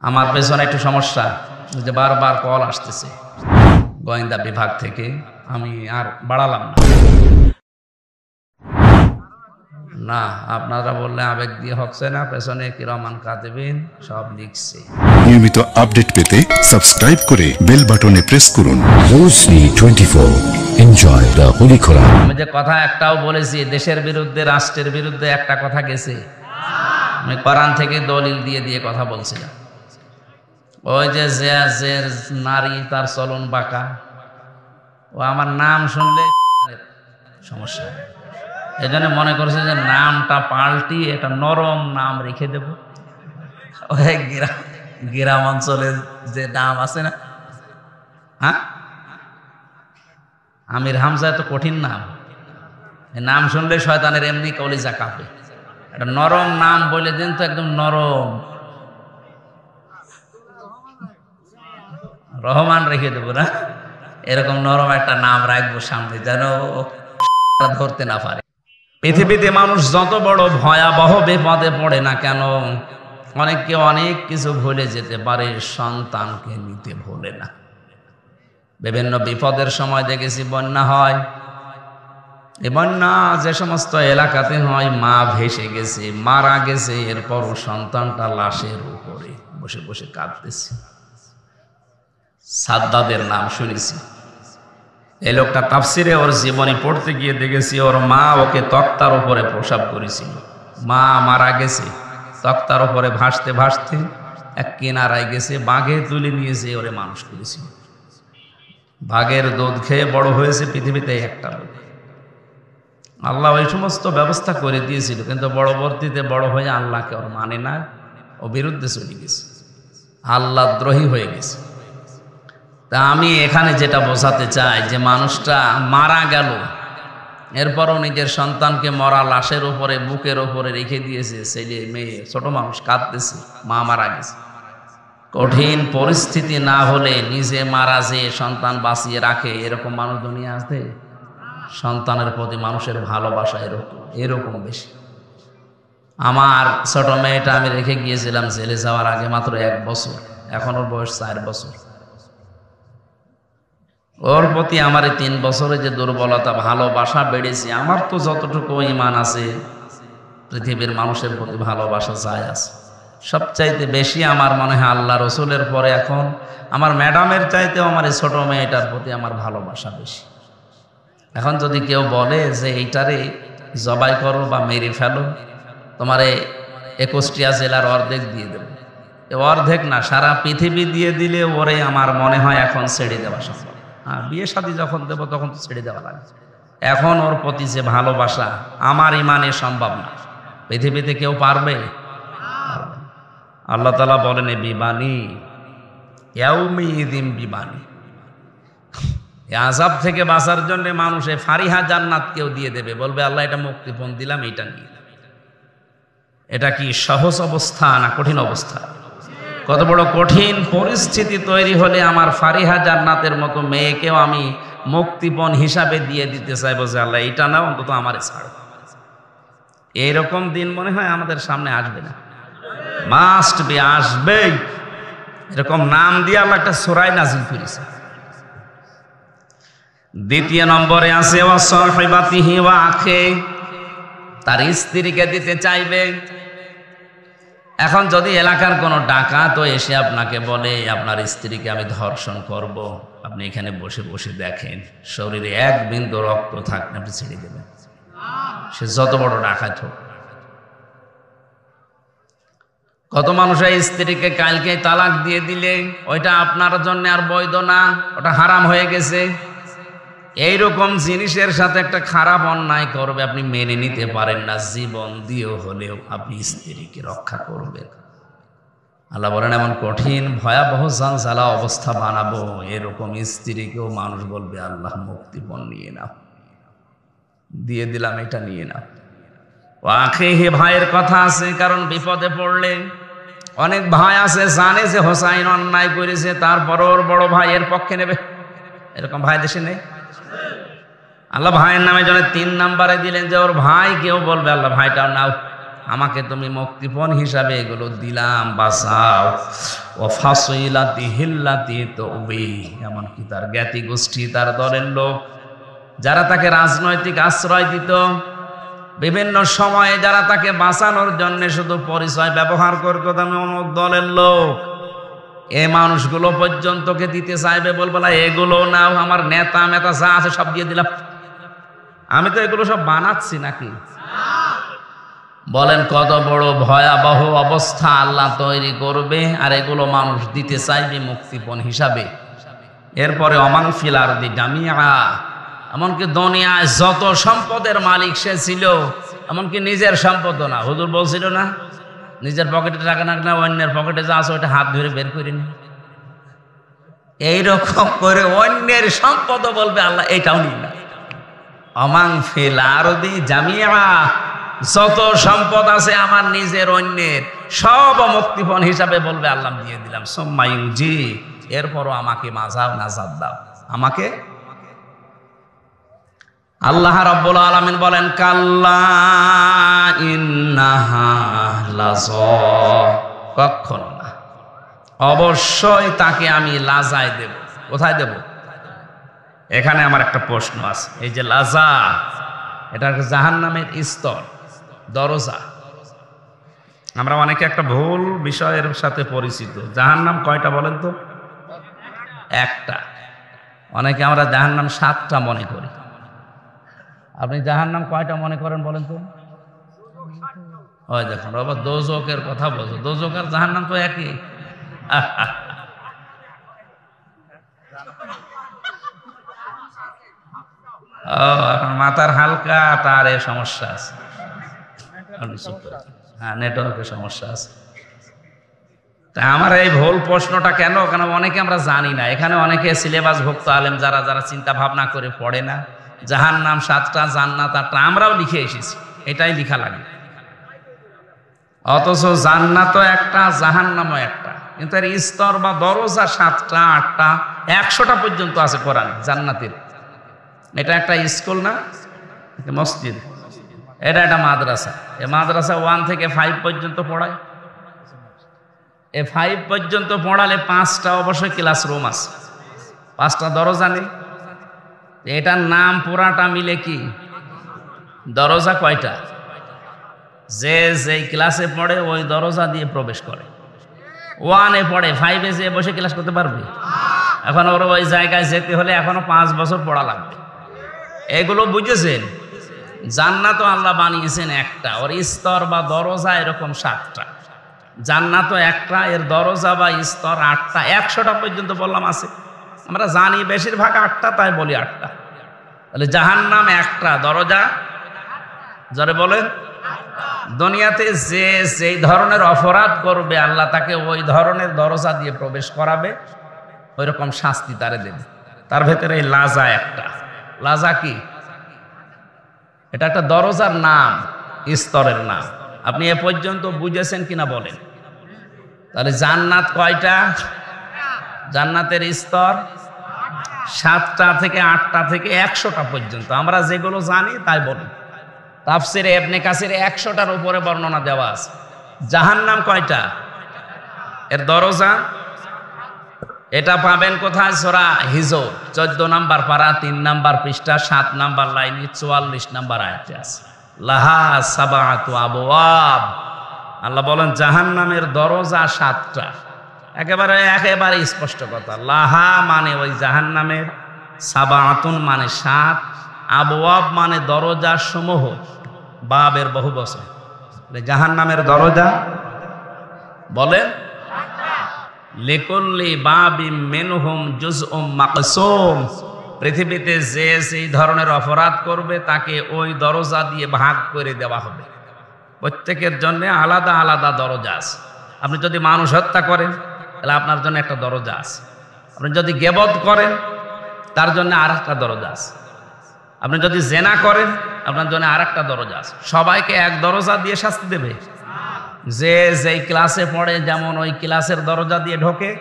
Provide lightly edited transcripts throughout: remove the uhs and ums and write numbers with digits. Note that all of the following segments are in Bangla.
আমার পেছনে একটু সমস্যা, যে বারবার কল আসতেছে গোয়েন্দা বিভাগ থেকে। আমি আর বাড়ালাম না, আপনারা বললে আবেগ দিয়ে হচ্ছে না, পেছনে কিরমান কাতেবিন সব লিখছে। নিয়মিত আপডেট পেতে সাবস্ক্রাইব করে বেল বাটনে প্রেস করুন। Roshni 24 Enjoy the Holy Quran. আমি যে কথা একটাও বলেছি দেশের বিরুদ্ধে, রাষ্ট্রের বিরুদ্ধে একটা কথা গেছে? আমি কোরআন থেকে দলিল দিয়ে দিয়ে কথা বলছিলাম। ওই যে নারী তার চলন বাঁকা, ও আমার নাম শুনলে সমস্যা, এই জন্য মনে করছে যে নামটা পাল্টি একটা নরম নাম রেখে দেব। ওই গ্রাম অঞ্চলে যে নাম আছে না, হ্যাঁ, আমির হামজা এত কঠিন নাম, নাম শুনলে শয়তানের এমনি কলিজা কাঁপে। একটা নরম নাম বলে দিন তো, একদম নরম, রহমান রেখে দেবো না, এরকম নরম একটা নাম রাখবো সামনে, যেন ধরতে না পারে। পৃথিবীতে মানুষ যত বড় ভয়াবহ বিপদে পড়ে না কেন, অনেককে অনেক কিছু ভুলে যেতে পারে, সন্তানকে নিতে ভুলে না। বিভিন্ন বিপদের সময় দেখেছি বন্যা হয়, এই বন্যা যে সমস্ত এলাকাতে হয়, মা ভেসে গেছে, মারা গেছে, এরপরও সন্তানটা লাশের উপরে বসে বসে কাঁদতেছে। সাদ্দাদের নাম শুনেছি। এই লোকটা তাফসিরে ওর জীবনী পড়তে গিয়ে দেখেছি, ওর মা ওকে তক্তার উপরে প্রসাব করেছিল। মা মারা গেছে, তক্তার উপরে ভাসতে ভাসতে এক কিনারায় গেছে, বাঘে তুলে নিয়েছে, ওরে মানুষ করেছিল। বাঘের দুধ খেয়ে বড় হয়েছে পৃথিবীতে একটা লোক। আল্লাহ ওই সমস্ত ব্যবস্থা করে দিয়েছিল, কিন্তু পরবর্তীতে বড় হয়ে আল্লাহকে ওর মানে না, ও বিরুদ্ধে চলে গেছে, আল্লাহ দ্রোহী হয়ে গেছে। তা আমি এখানে যেটা বোঝাতে চাই, যে মানুষটা মারা গেল, এরপরও নিজের সন্তানকে মরা লাশের উপরে, বুকের উপরে রেখে দিয়েছে। ছেলে মেয়ে ছোট মানুষ কাঁদতেছে, মা মারা গেছে। কঠিন পরিস্থিতি না হলে নিজে মারা যে সন্তান বাঁচিয়ে রাখে, এরকম মানুষ দুনিয়া আছে? সন্তানের প্রতি মানুষের ভালোবাসা এরকম বেশি। আমার ছোট মেয়েটা আমি রেখে গিয়েছিলাম জেলে যাওয়ার আগে, মাত্র 1 বছর, এখন ওর বয়স 4 বছর। ওর প্রতি আমার 3 বছরে যে দুর্বলতা, ভালোবাসা বেড়েছে। আমার তো যতটুকু ঈমান আছে, পৃথিবীর মানুষের প্রতি ভালোবাসা যায় আছে। সবচাইতে বেশি আমার মনে হয় আল্লাহ রসুলের পরে এখন আমার ম্যাডামের চাইতেও আমার এই ছোট মেয়েটার প্রতি আমার ভালোবাসা বেশি। এখন যদি কেউ বলে যে এইটারে জবাই করো বা মেরে ফেলো, তোমারে 21টা জেলার অর্ধেক দিয়ে দেবো, অর্ধেক না, সারা পৃথিবী দিয়ে দিলে ওরে আমার মনে হয় এখন ছেড়ে দেওয়া সম্ভব। হ্যাঁ, বিয়ে শাদী যখন দেবো তখন তো ছেড়ে দেওয়া লাগে। এখন ওর প্রতি যে ভালোবাসা আমার ইমানে সম্ভব না, পৃথিবীতে কেউ পারবে? আল্লাহ তাআলা বলেন বিবানি ইয়াউমিদিন বিবানি, আযাব থেকে বাঁচার জন্য মানুষে ফারিহা জান্নাত কেউ দিয়ে দেবে, বলবে আল্লাহ এটা মুক্তিপণ দিলাম, এটা নিয়ে। এটা কি সহজ অবস্থা না কঠিন অবস্থা? কত বড় কঠিন পরিস্থিতি তৈরি হলে আমার ফারিহা জান্নাতের মতো মেয়েকেও আমি মুক্তিপণ হিসাবে দিয়ে দিতে চাইবো, যে আল্লাহ এটা না, অন্তত আমারে ছাড়ো। এইরকম দিন মনে হয় আমাদের সামনে আসবে না? মাস্ট বি, আসবে। এরকম নাম দিয়ে আল্লাহ একটা সূরা নাযিল করেছে। দ্বিতীয় নম্বরে আছে ওয়া সাহিবাতিহি ওয়া আখি, তার স্ত্রীকে দিতে চাইবে। এখন যদি এলাকার কোনো ডাকাত এসে আপনাকে বলে আপনার স্ত্রীকে আমি ধর্ষণ করব, আপনি এখানে বসে বসে দেখেন, শরীরে 1 বিন্দু রক্ত থাকলে আপনি ছেড়ে দেবেন, সে যত বড় ডাকাত হোক। কত মানুষের স্ত্রীকে কালকে তালাক দিয়ে দিলে ওইটা আপনার জন্য আর বৈধ না, ওটা হারাম হয়ে গেছে। এইরকম জিনিসের সাথে একটা খারাপ অন্যায় করবে, আপনি মেনে নিতে পারেন না, জীবন দিয়েও হলেও আপনি স্ত্রীকে রক্ষা করবেন। আল্লাহ বলেন এমন কঠিন ভয়াবহ জানজালা অবস্থা বানাবো, এরকম স্ত্রীকেও মানুষ বলবে আল্লাহ মুক্তিপণ নিয়ে নাও, দিয়ে দিলাম, এটা নিয়ে নাও। ও আখিহি, ভাইয়ের কথা আছে, কারণ বিপদে পড়লে অনেক ভাই আছে জানে যে হোসাইন অন্যায় করেছে, তারপর ওর বড় ভাইয়ের পক্ষে নেবে। এরকম ভাই দেশে নেই? আল্লাহ ভাইয়ের নামে জন্য 3 নম্বরে দিলেন, যে ওর ভাই কেউ বলবে আল্লাহ ভাইটাও নাও, আমাকে তুমি মুক্তিপণ হিসাবে এগুলো দিলাম, বাঁচাও। ও ফাসিলাতি হিল্লাতি তুবি, এমনকি তার জ্ঞাতি গোষ্ঠী, তার দলের লোক যারা তাকে রাজনৈতিক আশ্রয় দিত, বিভিন্ন সময়ে যারা তাকে বাঁচানোর জন্য শুধু পরিচয় ব্যবহার করতো, আমি অমুক দলের লোক, এই মানুষগুলো পর্যন্ত কে দিতে চাইবে, বলবো না এগুলো নাও, আমার নেতা মেতা যা আছে সব দিয়ে দিলাম। আমি তো এগুলো সব বানাচ্ছি নাকি? বলেন কত বড় ভয়াবহ অবস্থা আল্লাহ তৈরি করবে, আর এগুলো মানুষ দিতে চাইবে মুক্তিপণ হিসাবে। এরপরে অমান ফিল আরদি জামিআ, এমনকি দুনিয়ায় যত সম্পদের মালিক সে ছিল, এমনকি নিজের সম্পদও না। হুজুর বলছিল না, নিজের পকেটে টাকা না, অন্যের পকেটে যা আছে ওইটা হাত ধরে বের করে নি। এইরকম করে অন্যের সম্পদও বলবে আল্লাহ এইটাও নি না। অমান ফিল আরদি জামিআ, যত সম্পদ আছে আমার নিজের অন্যের সব মুক্তিপণ হিসাবে বলবে আল্লাহ দিয়ে দিলাম। সুম্মা ইউজি, এরপরও আমাকে মাজাব নাজাত দাও, আমাকে। আল্লাহ রাব্বুল আলামিন বলেন কাল্লা ইন্নাহা লাযা, কখনো না, অবশ্যই তাকে আমি লাজায় দেব। কোথায় দেব? এখানে আমার একটা প্রশ্ন আছে। এই যে লাজা, এটা জাহান্নামের স্তর, দরজা। আমরা অনেকে একটা ভুল বিষয়ের সাথে পরিচিত। জাহান্নাম কয়টা বলেন তো? একটা। অনেকে আমরা জাহান্নাম 7টা মনে করি। আপনি জাহান্নাম কয়টা মনে করেন বলেন তো? ওই দেখুন বাবা, দোজকের কথা বলছো। দোজক আর জাহান্নাম তো একই। ও, এখন মাথার হালকা, তার এই সমস্যা আছে। হ্যাঁ, নেটওয়ার্কের সমস্যা আছে। তা আমার এই ভুল প্রশ্নটা কেন? কেন অনেকে আমরা জানি না। এখানে অনেকে সিলেবাস ভুক্ত আলেম যারা যারা চিন্তা ভাবনা করে পড়ে না। জাহান্নাম 7টা, জান্নাত 8টা, আমরাও লিখে এসেছি, এটাই লিখা লাগে। অথচ জান্নাতও একটা, জাহান্নামও একটা, কিন্তু এর স্তর বা দরজা 7টা, 8টা, 100টা পর্যন্ত আছে কোরআন জান্নাতের। এটা একটা স্কুল না, মসজিদ। এটা একটা মাদ্রাসা। এই মাদ্রাসা 1 থেকে 5 পর্যন্ত পড়ায়। এই 5 পর্যন্ত পড়ালে 5টা অবশ্যই ক্লাসরুম আছে, 5টা দরজা নেই। এটার নাম পুরাটা মিলে কি? দরজা কয়টা? যে যেই ক্লাসে পড়ে ওই দরজা দিয়ে প্রবেশ করে। 1-এ পড়ে, 5-এ যেয়ে বসে ক্লাস করতে পারবে? এখন ওর ওই জায়গায় যেতে হলে এখনো 5 বছর পড়া লাগবে। এগুলো বুঝেছেন? জান্নাত আল্লাহ বানিয়েছেন একটা, ওর স্তর বা দরজা এরকম 7টা। জান্নাত একটা, এর দরজা বা স্তর 8টা। 100টা পর্যন্ত বললাম আছে। আমরা জানি বেশিরভাগ 8টা, তাই বলি 8টা। তাহলে জাহান্নাম একটা, দরজা যারে বলেন। দুনিয়াতে যে যেই ধরনের অপরাধ করবে আল্লাহ তাকে ওই ধরনের দরজা দিয়ে প্রবেশ করাবে, ওই রকম শাস্তি তারে দেবে। তার ভেতরে এই লাজা একটা। লাজা কি? এটা একটা দরজার নাম, স্তরের নাম। আপনি এ পর্যন্ত বুঝেছেন কিনা বলেন? তাহলে জান্নাত কয়টা? জান্নাতের স্তর 7টা থেকে 8টা থেকে 100টা পর্যন্ত। আমরা যেগুলো জানি তাই বলি। তাফসিরে ইবনে কাসির 100টার উপরে বর্ণনা দেওয়া আছে। জাহান্নাম কয়টা? এর দরজা এটা পাবেন কোথায়? সূরা হিজর 14 নম্বর পারা, 3 নম্বর পৃষ্ঠা, 7 নম্বর লাইনে 44 নম্বর আয়াতে আছে। লাহা সাবাতু আবওয়াব। আল্লাহ বলেন জাহান্নামের দরজা 7টা। একেবারে স্পষ্ট কথা। লাহা মানে ওই জাহান্নামের, সাবাতুন মানে 7, আবওয়াব মানে দরজা সমূহ, বাবের বহু বচন। জাহান্নামের দরজা বলেন লিকুল্লি বাবিম মিনহুম জুজউম মাকসুম। পৃথিবীতে যে সেই ধরনের অপরাধ করবে তাকে ওই দরজা দিয়ে ভাগ করে দেওয়া হবে। প্রত্যেকের জন্য আলাদা আলাদা দরজা আছে। আপনি যদি মানুষ হত্যা করেন তাহলে আপনার জন্য একটা দরজা আছে। আপনি যদি গীবত করেন তার জন্য আরেকটা দরজা আছে। আপনি যদি জেনা করেন আপনার জন্য আরেকটা দরজা আছে। সবাইকে এক দরজা দিয়ে শাস্তি দেবে। যে যেই ক্লাসে পড়ে যেমন ওই ক্লাসের দরজা দিয়ে ঢোকে,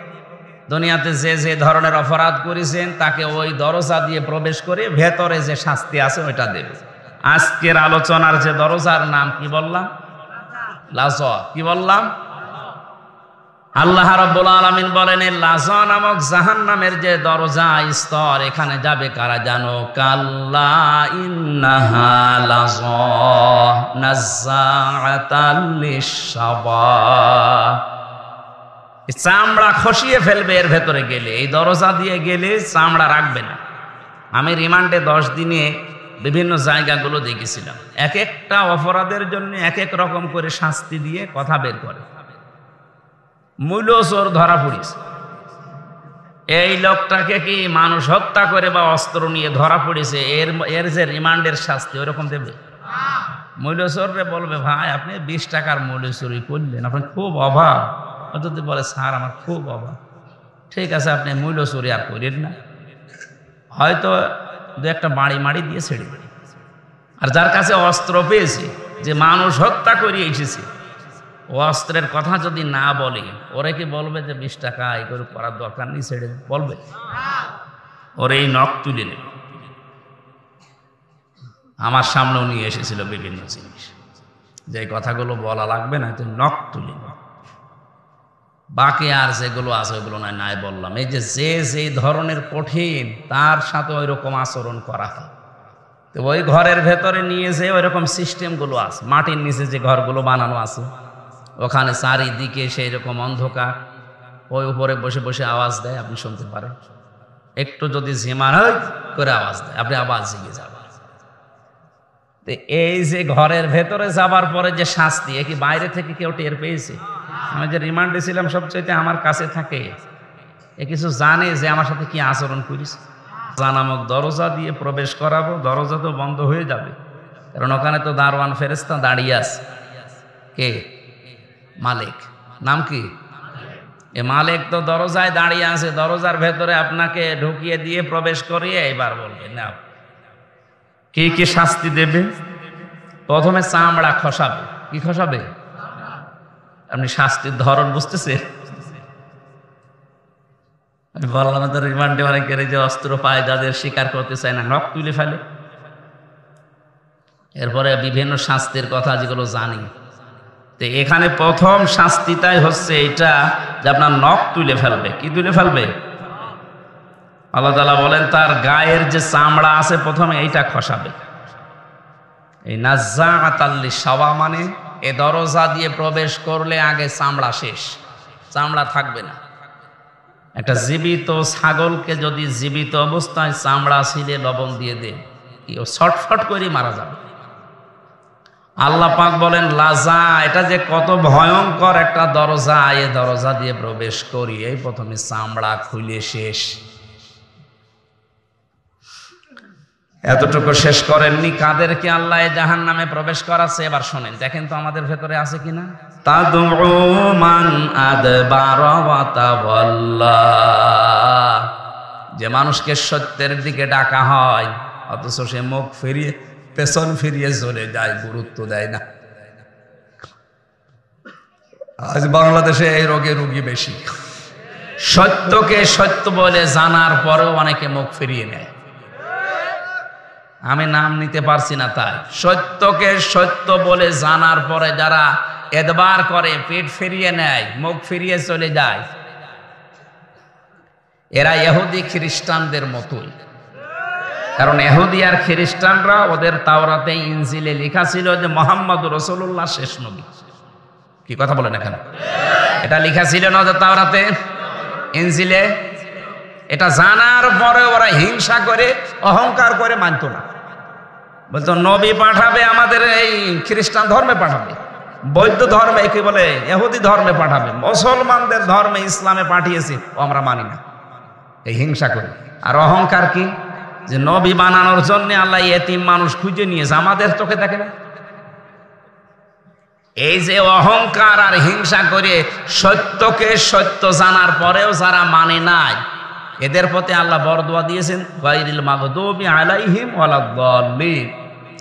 দুনিয়াতে যে যে ধরনের অপরাধ করেছেন তাকে ওই দরজা দিয়ে প্রবেশ করে ভেতরে যে শাস্তি আছে ওইটা দেবে। আজকের আলোচনার যে দরজার নাম কি বললাম? লাজা। কি বললাম? আল্লাহ রাব্বুল আলামিন বলেন এই লাযা নামক জাহান্নামের যে দরজা স্তর, এখানে যাবে কারা জানো? কাল্লা ইন্নাহা লাযা নাযাআতাল লিশশাবা, চামড়া খসিয়ে ফেলবে এর ভেতরে গেলে। এই দরজা দিয়ে গেলে চামড়া রাখবে না। আমি রিমান্ডে 10 দিনে বিভিন্ন জায়গাগুলো দেখেছিলাম, এক একটা অপরাধের জন্য এক এক রকম করে শাস্তি দিয়ে কথা বের করে। মূল চোর ধরা পড়েছে, এই লোকটাকে কি মানুষ হত্যা করে বা অস্ত্র নিয়ে ধরা পড়েছে, এর যে রিমান্ডের শাস্তি ওইরকম দেবে? মূল চোররে বলবে ভাই আপনি 20 টাকার মূল চুরি করলেন, আপনার খুব অভাব। যদি বলে স্যার আমার খুব অভাব, ঠিক আছে আপনি মূল চুরি আর করেন না, হয়তো 2-1টা মাড়ি দিয়ে ছেড়ে দেবে। আর যার কাছে অস্ত্র পেয়েছে, যে মানুষ হত্যা করে এসেছে, ও অস্ত্রের কথা যদি না বলে, ওরে কি বলবে যে 20 টাকা এগুলো করার দরকার নেই, ছেড়ে বলবে? ওরে এই নখ তুলে নেবে। আমার সামনেও নিয়ে এসেছিল বিভিন্ন জিনিস, যে কথাগুলো বলা লাগবে না, তুই নখ তুলে নেবে। বাকি আর যেগুলো আছে ওইগুলো নাই বললাম। এই যে ধরনের কঠিন, তার সাথে ওই রকম আচরণ করা হয়। তো ওই ঘরের ভেতরে নিয়ে যে ওই রকম সিস্টেমগুলো আছে, মাটির নিচে যে ঘরগুলো বানানো আছে, ওখানে চারিদিকে সেই রকম অন্ধকার, ওই উপরে বসে বসে আওয়াজ দেয়, আপনি শুনতে পারেন। একটু যদি ঝিমার করে আওয়াজ দেয়, আপনি আওয়াজ জেগে যাবেন। তো এই যে ঘরের ভেতরে যাবার পরে যে শাস্তি, এ কি বাইরে থেকে কেউ টের পেয়েছে? আমি যে রিমান্ডে ছিলাম সবচাইতে আমার কাছে থাকে, এ কিছু জানে যে আমার সাথে কি আচরণ করিস। জানামক দরজা দিয়ে প্রবেশ করাবো, দরজা তো বন্ধ হয়ে যাবে, কারণ ওখানে তো দারওয়ান ফেরেশতা দাঁড়িয়ে আছে। কে? মালিক। নাম কি? এ মালিক তো দরজায় দাঁড়িয়ে আছে, দরজার ভেতরে আপনাকে ঢুকিয়ে দিয়ে প্রবেশ করিয়ে এবার বলবে না কি কি শাস্তি দেবে। প্রথমে চামড়া খসাবে। কি খসাবে? আপনি শাস্তির ধরন বুঝতেছেন? আমি বললাম তো রিমান্ডে অনেকের যে অস্ত্র পায়, যাদের স্বীকার করতে চায় না, নখ তুলে ফেলে। এরপরে বিভিন্ন শাস্তির কথা যেগুলো জানি, তো এখানে প্রথম শাস্তিটাই হচ্ছে এটা যে আপনার নখ তুলে ফেলবে। কি তুলে ফেলবে? আল্লাহ তাআলা বলেন তার গায়ের যে চামড়া আছে প্রথমে এইটা খসাবে। এই নাযাআতাল লিশশাবা মানে এ দরজা দিয়ে প্রবেশ করলে আগে চামড়া শেষ, চামড়া থাকবে না। একটা জীবিত ছাগলকে যদি জীবিত অবস্থায় চামড়া ছিলে লবণ দিয়ে দেন, কি ও ছটফট করে মারা যাবে। আল্লাহ পাক বলেন লাযা, এটা যে কত ভয়ঙ্কর একটা দরজা, এ দরজা দিয়ে প্রবেশ করি এই প্রথমে চামড়া খুলে শেষ। এতটুকু শেষ করেননি, কাদেরকে আল্লাহ জাহান্নামে প্রবেশ করাচ্ছে এবার শোনেন। দেখেন তো আমাদের ভেতরে আছে কিনা। তাদউ মান আদবারা ওয়া তাওয়াল্লা, যে মানুষকে সত্যের দিকে ডাকা হয় অথচ সে মুখ ফিরিয়ে পেছন ফিরিয়ে চলে যায়, গুরুত্ব দেয় না। আজ বাংলাদেশে এই রোগী বেশি। সত্যকে সত্য বলে জানার পরেও অনেকে মুখ ফিরিয়ে নেয়। আমি নাম নিতে পারছি না, তাই সত্যকে সত্য বলে জানার পরে যারা এদবার করে, পেট ফিরিয়ে নেয়, মুখ ফিরিয়ে চলে যায়, এরা ইহুদি খ্রিস্টানদের মতোই। কারণ ইহুদি আর খ্রিস্টানরা, ওদের তাওরাতে ইনজিলে লেখা ছিল যে মুহাম্মদ রাসূলুল্লাহ শেষ নবী। কি কথা বলেন এখানে? এটা লেখা ছিল না যে তাওরাতে, ইনজিলে? এটা জানার পরে ওরা হিংসা করে, অহংকার করে মানত না। বলতো নবী পাঠাবে আমাদের এই খ্রিস্টান ধর্মে পাঠাবে, বৌদ্ধ ধর্মে, কি বলে ইহুদি ধর্মে পাঠাবে, মুসলমানদের ধর্মে ইসলামে পাঠিয়েছে, ও আমরা মানি না, এই হিংসা করে। আর অহংকার কি? যে নবী বানানোর জন্য আল্লাহ এতিম মানুষ খুঁজে নিয়েছে, আমাদের চোখে দেখে না। এই যে অহংকার আর হিংসা করে সত্যকে সত্য জানার পরেও যারা মানে নাই, এদের প্রতি আল্লাহ বরদোয়া দিয়েছেন গায়রিল মাগদুবি আলাইহিম ওয়ালাদ-দাল্লিন।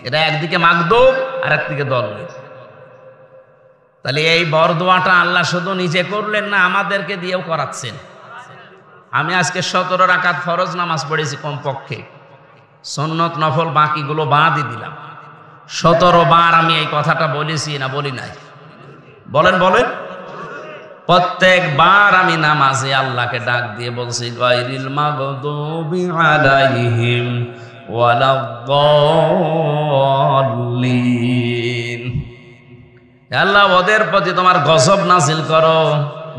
এরা একদিকে মাগদুব আর একদিকে দল্লিন। তাহলে এই বরদোয়াটা আল্লাহ শুধু নিজে করলেন না, আমাদেরকে দিয়েও করাচ্ছেন। আমি আজকে 17 রাকাত ফরজ নামাজ পড়েছি কমপক্ষে, সুন্নত নফল বাকিগুলো বাদই দিলাম। 17 বার আমি এই কথাটা বলেছি না বলি নাই? বলেন বলেন। প্রত্যেকবার আমি নামাজে আল্লাহকে ডাক দিয়ে বলছি গায়রিল মাগদুবি আলাইহিম ওয়ালাদ-দাল্লিন। আল্লাহ ওদের প্রতি তোমার গজব নাজিল করো,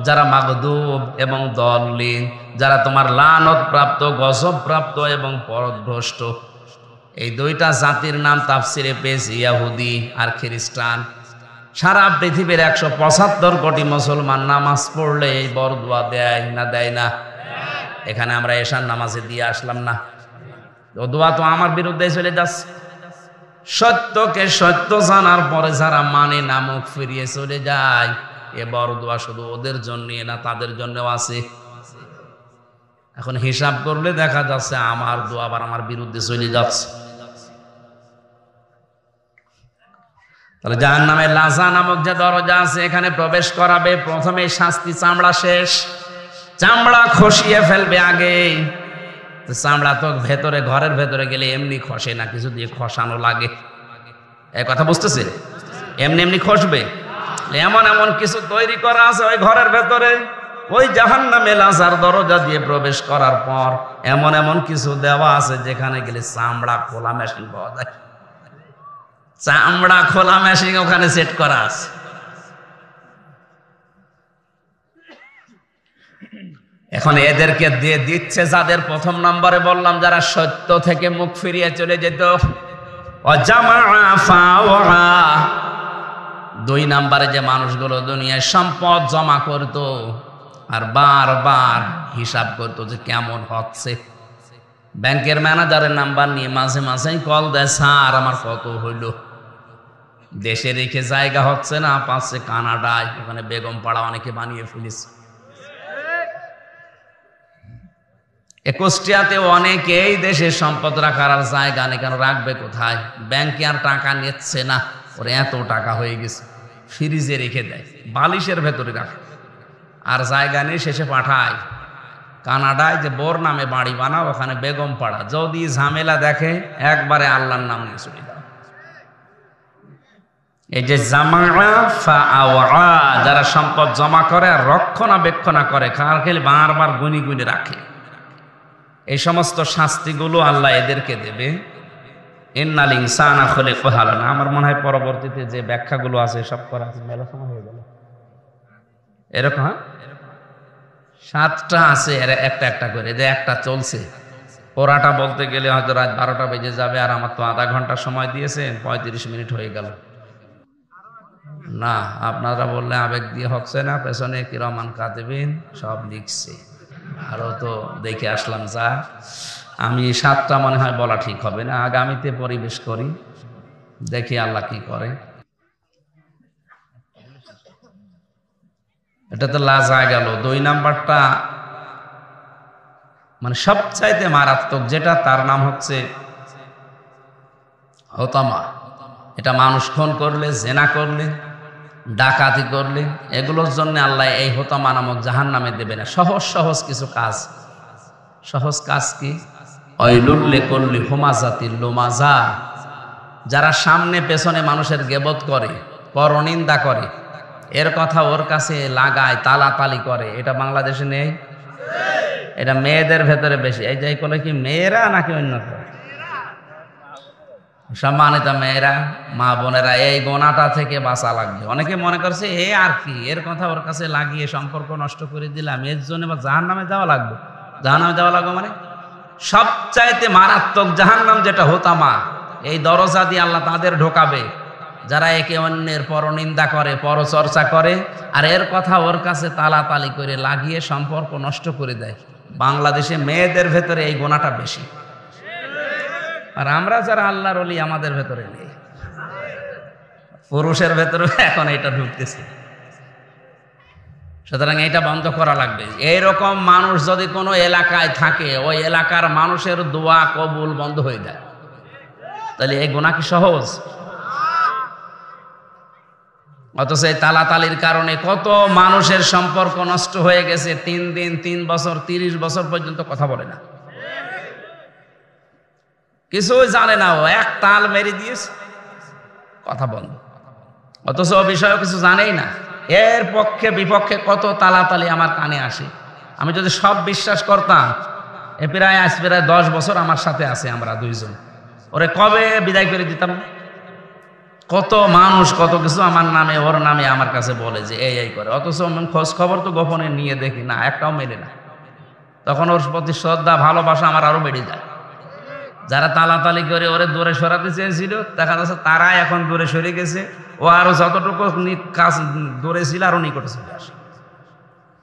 যারা মাগদুব এবং দল্লিন, যারা তোমার লানত প্রাপ্ত, গজব প্রাপ্ত এবং পথভ্রষ্ট। এই দুইটা জাতির নাম তাফসিরে পেয়েছি, ইহুদি আর খ্রিস্টান। সারা পৃথিবীর 175 কোটি মুসলমান নামাজ পড়লে এই বরদুয়া দেয় না দেয় না? এখানে আমরা এশার নামাজে দিয়ে আসলাম না, ও দোয়া তো আমার বিরুদ্ধে চলে যাচ্ছে। সত্যকে সত্য জানার পরে যারা মানে না, মুখ ফিরিয়ে চলে যায়, এ বরদুয়া শুধু ওদের জন্য না, তাদের জন্যও আছে। এখন হিসাব করলে দেখা যাচ্ছে আমার দোয়া আবার আমার বিরুদ্ধে চলে যাচ্ছে। তাহলে জাহান্নামের লাযা নামক যে দরজা আছে, এখানে প্রবেশ করাবে, প্রথমে শাস্তি চামড়া শেষ, চামড়া খসিয়ে ফেলবে আগে। চামড়া তো ভেতরে, ঘরের ভেতরে গেলে এমনি খসে না, কিছু দিয়ে খসানো লাগে। এই কথা বুঝতেছে? এমনি এমনি খসবে। এমন এমন কিছু তৈরি করা আছে ওই ঘরের ভেতরে, ওই জাহান্নামে লাজার দরজা দিয়ে প্রবেশ করার পর এমন এমন কিছু দেওয়া আছে যেখানে গেলে চামড়া খোলা মেশিন পাওয়া যায়। চামড়া খোলা মেশিন ওখানে সেট করা আছে। এখন এদেরকে দিয়ে দিচ্ছে যাদের প্রথম নম্বরে বললাম যারা সত্য থেকে মুখ ফিরিয়ে চলে যেত, দুই নম্বরে যে মানুষগুলো দুনিয়ায় সম্পদ জমা করত আর বারবার হিসাব করতো যে কেমন হচ্ছে। ব্যাংকের ম্যানেজারের নাম্বার নিয়ে মাঝে মাঝেই কল দেয়, স্যার আমার কত হইল। দেশে রেখে জায়গা হচ্ছে না, পাচ্ছে কানাডায়, ওখানে বেগম পাড়া অনেকে বানিয়ে ফেলেছে। কুষ্টিয়াতে অনেকেই দেশের সম্পদ রাখার আর জায়গা নেই, কেন রাখবে কোথায়? ব্যাংকে আর টাকা নিচ্ছে না, ওর এত টাকা হয়ে গেছে, ফ্রিজে রেখে দেয়, বালিশের ভেতরে রাখে, আর জায়গা নেই, শেষে পাঠায় কানাডায়, যে বোর নামে বাড়ি বানাও, ওখানে বেগম পাড়া। যদি ঝামেলা দেখে একবারে আল্লাহর নাম নিয়ে চলে যাও। এই যে যারা সম্পদ জমা করে আর রক্ষণাবেক্ষণা করে, খেলে বারবার গুনি গুনি রাখে, এই সমস্ত শাস্তিগুলো আল্লাহ এদেরকে দেবে। ইন্নাল ইনসানা খুলিকা হালুআ। আমার মনে হয় পরবর্তীতে যে ব্যাখ্যাগুলো আছে সব করা আছে, মেলা সময় হয়ে গেল এরকম। 7টা আছে, একটা একটা করে, যে একটা চলছে, ওরাটা বলতে গেলে হয়তো রাত 12টা বেজে যাবে, আর আমার তো আধা ঘন্টা সময় দিয়েছে, 35 মিনিট হয়ে গেল। না, আপনারা বললে আবেগ দিয়ে হচ্ছে না, পেছনে কিরামান কাতিবিন সব লিখছে, আরো তো দেখে আসলাম। যা আমি 7টা মনে হয় বলা ঠিক হবে না, আগামীতে পরিবেশ করি, দেখি আল্লাহ কি করে। এটা তো লাজা গেল। 2 নাম্বারটা মানে সবচাইতে মারাত্মক যেটা, তার নাম হচ্ছে হোতামা। এটা মানুষ খুন করলে, জেনা করলে, ডাকাতি করলে, এগুলোর জন্য আল্লাহ এই হোতামা নামক জাহান্নামে দেবে না। সহজ সহজ কিছু কাজ। সহজ কাজ কি? ওয়াইলুল লিকুল্লি হুমাযাতিল লুমাযা। যারা সামনে পেছনে মানুষের গীবত করে, পরনিন্দা করে, এর কথা ওর কাছে লাগায়, তালাতালি করে, এটা বাংলাদেশে নেই। এটা মেয়েদের ভেতরে বেশি। এই যে বলে কি মেয়েরা নাকি অন্য সম্মানিত মেয়েরা, মা বোনেরা, এই গোনাটা থেকে বাঁচা লাগবে। অনেকে মনে করছে এ আর কি, এর কথা ওর কাছে লাগিয়ে সম্পর্ক নষ্ট করে দিলাম, এর জন্য বা জাহান্নামে যাওয়া লাগবে। জাহান্নামে যাওয়া লাগবে মানে সবচাইতে মারাত্মক জাহান্নাম যেটা হোতামা, এই দরজা দিয়ে আল্লাহ তাদের ঢোকাবে যারা একে অন্যের পরনিন্দা করে, পরচর্চা করে, আর এর কথা ওর কাছে তালাতালি করে লাগিয়ে সম্পর্ক নষ্ট করে দেয়। বাংলাদেশে মেয়েদের ভেতরে এই গোনাটা বেশি, আর আমরা যারা আল্লাহর ওলি আমাদের ভেতরে নেই। পুরুষের ভেতরে এখন এটা ঢুকতেছে। সুতরাং এটা বন্ধ করা লাগবে। এইরকম মানুষ যদি কোনো এলাকায় থাকে, ওই এলাকার মানুষের দোয়া কবুল বন্ধ হয়ে যায়। তাহলে এই গুনাহ কি সহজ? অথচ এই তালাতালির কারণে কত মানুষের সম্পর্ক নষ্ট হয়ে গেছে। 3 দিন, 3 বছর, 30 বছর পর্যন্ত কথা বলে না, কিছুই জানে না, ও এক তাল মেরে দিয়েছে, কথা বন্ধ। অথচ ও বিষয়ে কিছু জানেই না। এর পক্ষে বিপক্ষে কত তালাতালি আমার কানে আসে। আমি যদি সব বিশ্বাস করতাম, প্রায় 10 বছর আমার সাথে আছে, আমরা দুইজন, ওরে কবে বিদায় করে দিতাম। কত মানুষ কত কিছু আমার নামে ওর নামে আমার কাছে বলে যে এই করে, অথচ খোঁজ খবর তো গোপনে নিয়ে দেখি না, একটাও মেলে না। তখন ওর প্রতি শ্রদ্ধা ভালোবাসা আমার আরো বেড়ে যায়। যারা তালাতালি করে ওরে দূরে সরাতে চেয়েছিল, দেখা যাচ্ছে তারাই এখন দূরে সরে গেছে, ও আরো যতটুকু কাজ দূরে ছিল আরো নিকটে চলে আসে।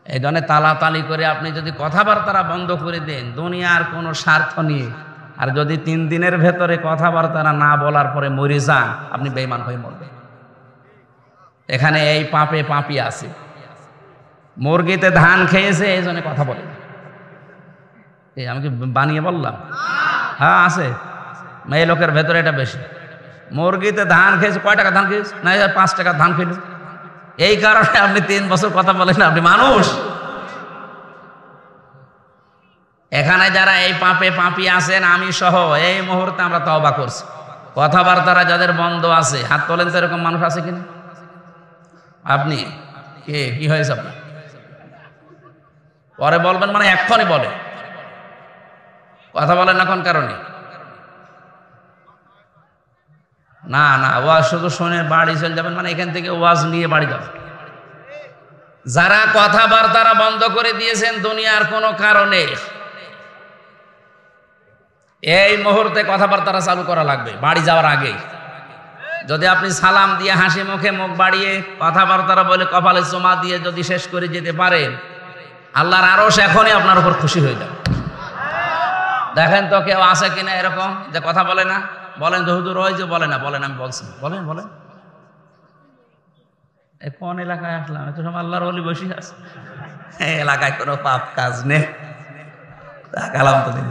এই ধরনের তালাতালি করে আপনি যদি কথাবার্তা বন্ধ করে দেন দুনিয়ার কোনো স্বার্থ নিয়ে, আর যদি 3 দিনের ভেতরে কথাবার্তা না বলার পরে মরে যান, আপনি বেঈমান হয়ে মরবেন। এখানে এই পাপে পাপি আছে, মুরগিতে ধান খেয়েছে এই জন্য কথা বলে। আমি কি বানিয়ে বললাম? হ্যাঁ আছে, মেয়ে লোকের ভেতরে এটা বেশি। মুরগিতে ধান খেয়েছে, কয় টাকা ধান খেয়েছে? না 5 টাকা ধান খেল, এই কারণে আপনি 3 বছর কথা বলেন না, আপনি মানুষ। এখানে যারা এই পাপে পাপি আছেন, আমি সহ এই মুহূর্তে আমরা তওবা করছি। কথাবার্তারা যাদের বন্ধ আছে, হাত তোলেন তো, এরকম মানুষ আছে কিনা? আপনি কে, কি হয়েছে আপনার? পরে বলবেন মানে এক্ষুনি বলে, কথা বলেন না কোন কারণে? না না, ওয়াজ শুধু শুনে বাড়ি চলে যাবেন মানে এখান থেকে ওয়াজ নিয়ে বাড়ি যাবেন। যারা কথাবার্তারা বন্ধ করে দিয়েছেন দুনিয়ার কোনো কারণে, এই মুহূর্তে কথাবার্তারা চালু করা লাগবে বাড়ি যাওয়ার আগে। যদি আপনি সালাম দিয়ে হাসি মুখে মুখ বাড়িয়ে কথাবার্তারা বলে কপালে চুমা দিয়ে যদি শেষ করে যেতে পারেন, আল্লাহর আরশ এখনই আপনার উপর খুশি হয়ে যাবে। দেখেন তো কেউ আছে কিনা এরকম যে কথা বলে না? বলেন যে হুজুর ওই যে বলে না, বলেন আমি বলছি, বলেন বলেন। কোন এলাকায় আসলাম? এত সময় আল্লাহর ওলি বসে আছে, এই এলাকায় কোনো পাপ কাজ নেই। কালাম তো দিন।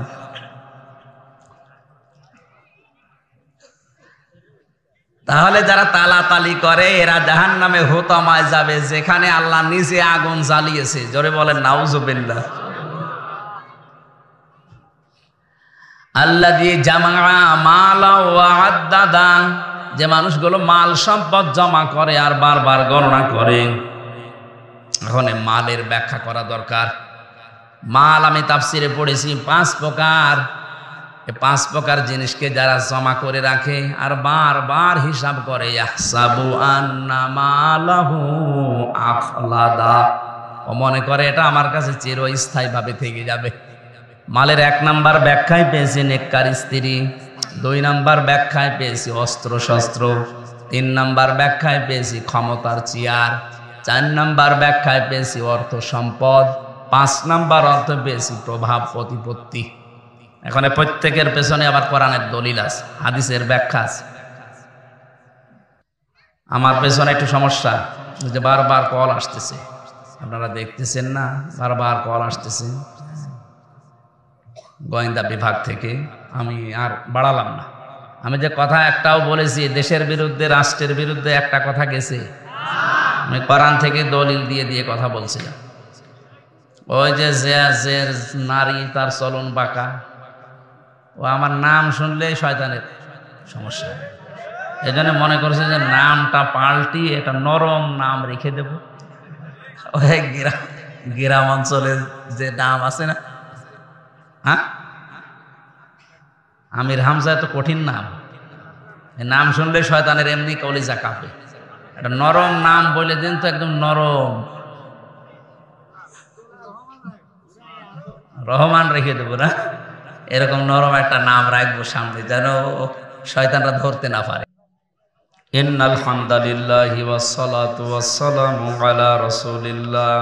তাহলে যারা তালাতালি করে এরা জাহান্নামে হোতামায় যাবে, যেখানে আল্লাহ নিজে আগুন জ্বালিয়েছে। জোরে বলেন নাউজুবিল্লাহ। আল্লাযী জামা মালা ওয়া আদ্দাদা, যে মানুষগুলো মাল সম্পদ জমা করে আর বারবার গণনা করে। এখন মালের ব্যাখ্যা করা দরকার। মাল আমি তাফসিরে পড়েছি 5 প্রকার। এই 5 প্রকার জিনিসকে যারা জমা করে রাখে আর বারবার হিসাব করে, ইয়াহসাবু আন্না মালাহু আখলাদা, ও মনে করে এটা আমার কাছে চিরস্থায়ীভাবে থেকে যাবে। মালের 1 নাম্বার ব্যাখ্যায় পেয়েছি নেককার স্ত্রী, 2 নাম্বার ব্যাখ্যায় পেয়েছি অস্ত্র শস্ত্র, 3 নাম্বার ব্যাখ্যায় পেয়েছি ক্ষমতার চেয়ার, 4 নাম্বার ব্যাখ্যায় পেয়েছি অর্থ সম্পদ, 5 নাম্বার অর্থ পেয়েছি প্রভাব প্রতিপত্তি। এখন প্রত্যেকের পেছনে আবার কোরআনের দলিল আছে, হাদিসের ব্যাখ্যা আছে। আমার পেছনে একটু সমস্যা, যে বারবার কল আসতেছে, আপনারা দেখতেছেন না? বারবার কল আসতেছে গোয়েন্দা বিভাগ থেকে। আমি আর বাড়ালাম না। আমি যে কথা একটাও বলেছি দেশের বিরুদ্ধে, রাষ্ট্রের বিরুদ্ধে একটা কথা গেছে? আমি কোরআন থেকে দলিল দিয়ে দিয়ে কথা বলছিলাম। ওই যে নারী তার চলন বাঁকা, ও আমার নাম শুনলেই শয়তানের সমস্যা। এই জন্য মনে করছে যে নামটা পাল্টি একটা নরম নাম রেখে দেব। ওই গ্রাম অঞ্চলের যে নাম আছে না, হ্যাঁ, আমির হামজা, এত কঠিন নাম। এই নাম শুনলে শয়তানের এমনি কলিজা কাঁপে। একটা নরম নাম বলে দিন তো, একদম নরম, রহমান রেখে দেবো না, এরকম নরম একটা নাম রাখবো সামনে, যেন শয়তানরা ধরতে না পারে। ইন্নাল হামদালিল্লাহি ওয়াসসালাতু ওয়াসসালামু আলা রাসূলিল্লাহ,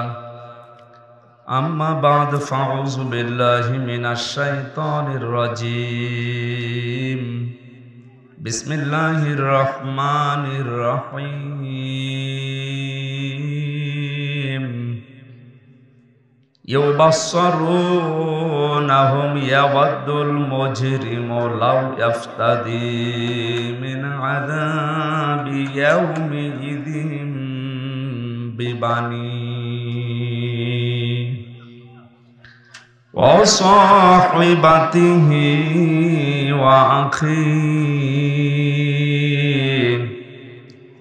আম্মা বা'দ, ফাউযু বিল্লাহি মিনাশ শাইতানির রাজীম। বিসমিল্লাহির রহমানির রহিম। ইউবাসসিরুনাহুম ইয়াওয়াদ্দুল মুজরিমু লাউ ইফতাদি মিন আযাবি ইয়াউমিযিন বিবানি وصاحبته وأخيه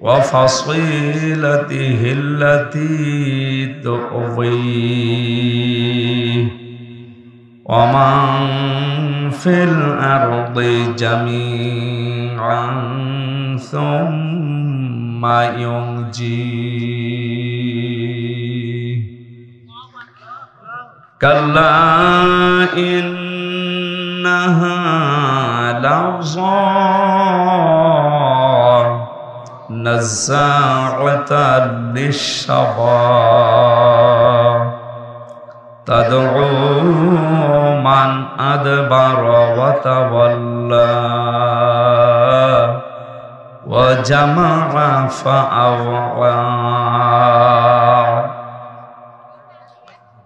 وفصيلته التي تؤويه ومن في الأرض جميعا ثم ينجيه كلا إنها لظى نزاعة للشوى تدعو من أدبر وتولى وجمع فأوعى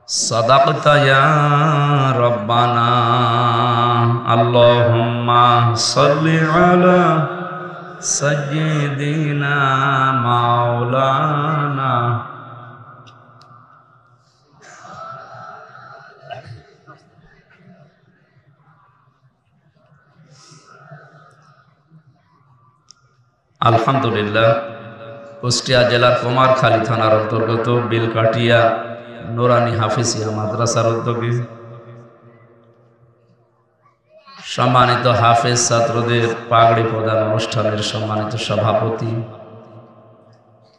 صدقت يا ربنا اللهم صل على سيدنا مولانا আলহামদুলিল্লাহ কুষ্টিয়া জেলার কুমারখালী থানার অন্তর্গত বেলকাটিয়া নুরানি হাফিজিয়া মাদ্রাসার উদ্যোগে সম্মানিত হাফেজ ছাত্রদের পাগড়ি প্রদান অনুষ্ঠানের সম্মানিত সভাপতি,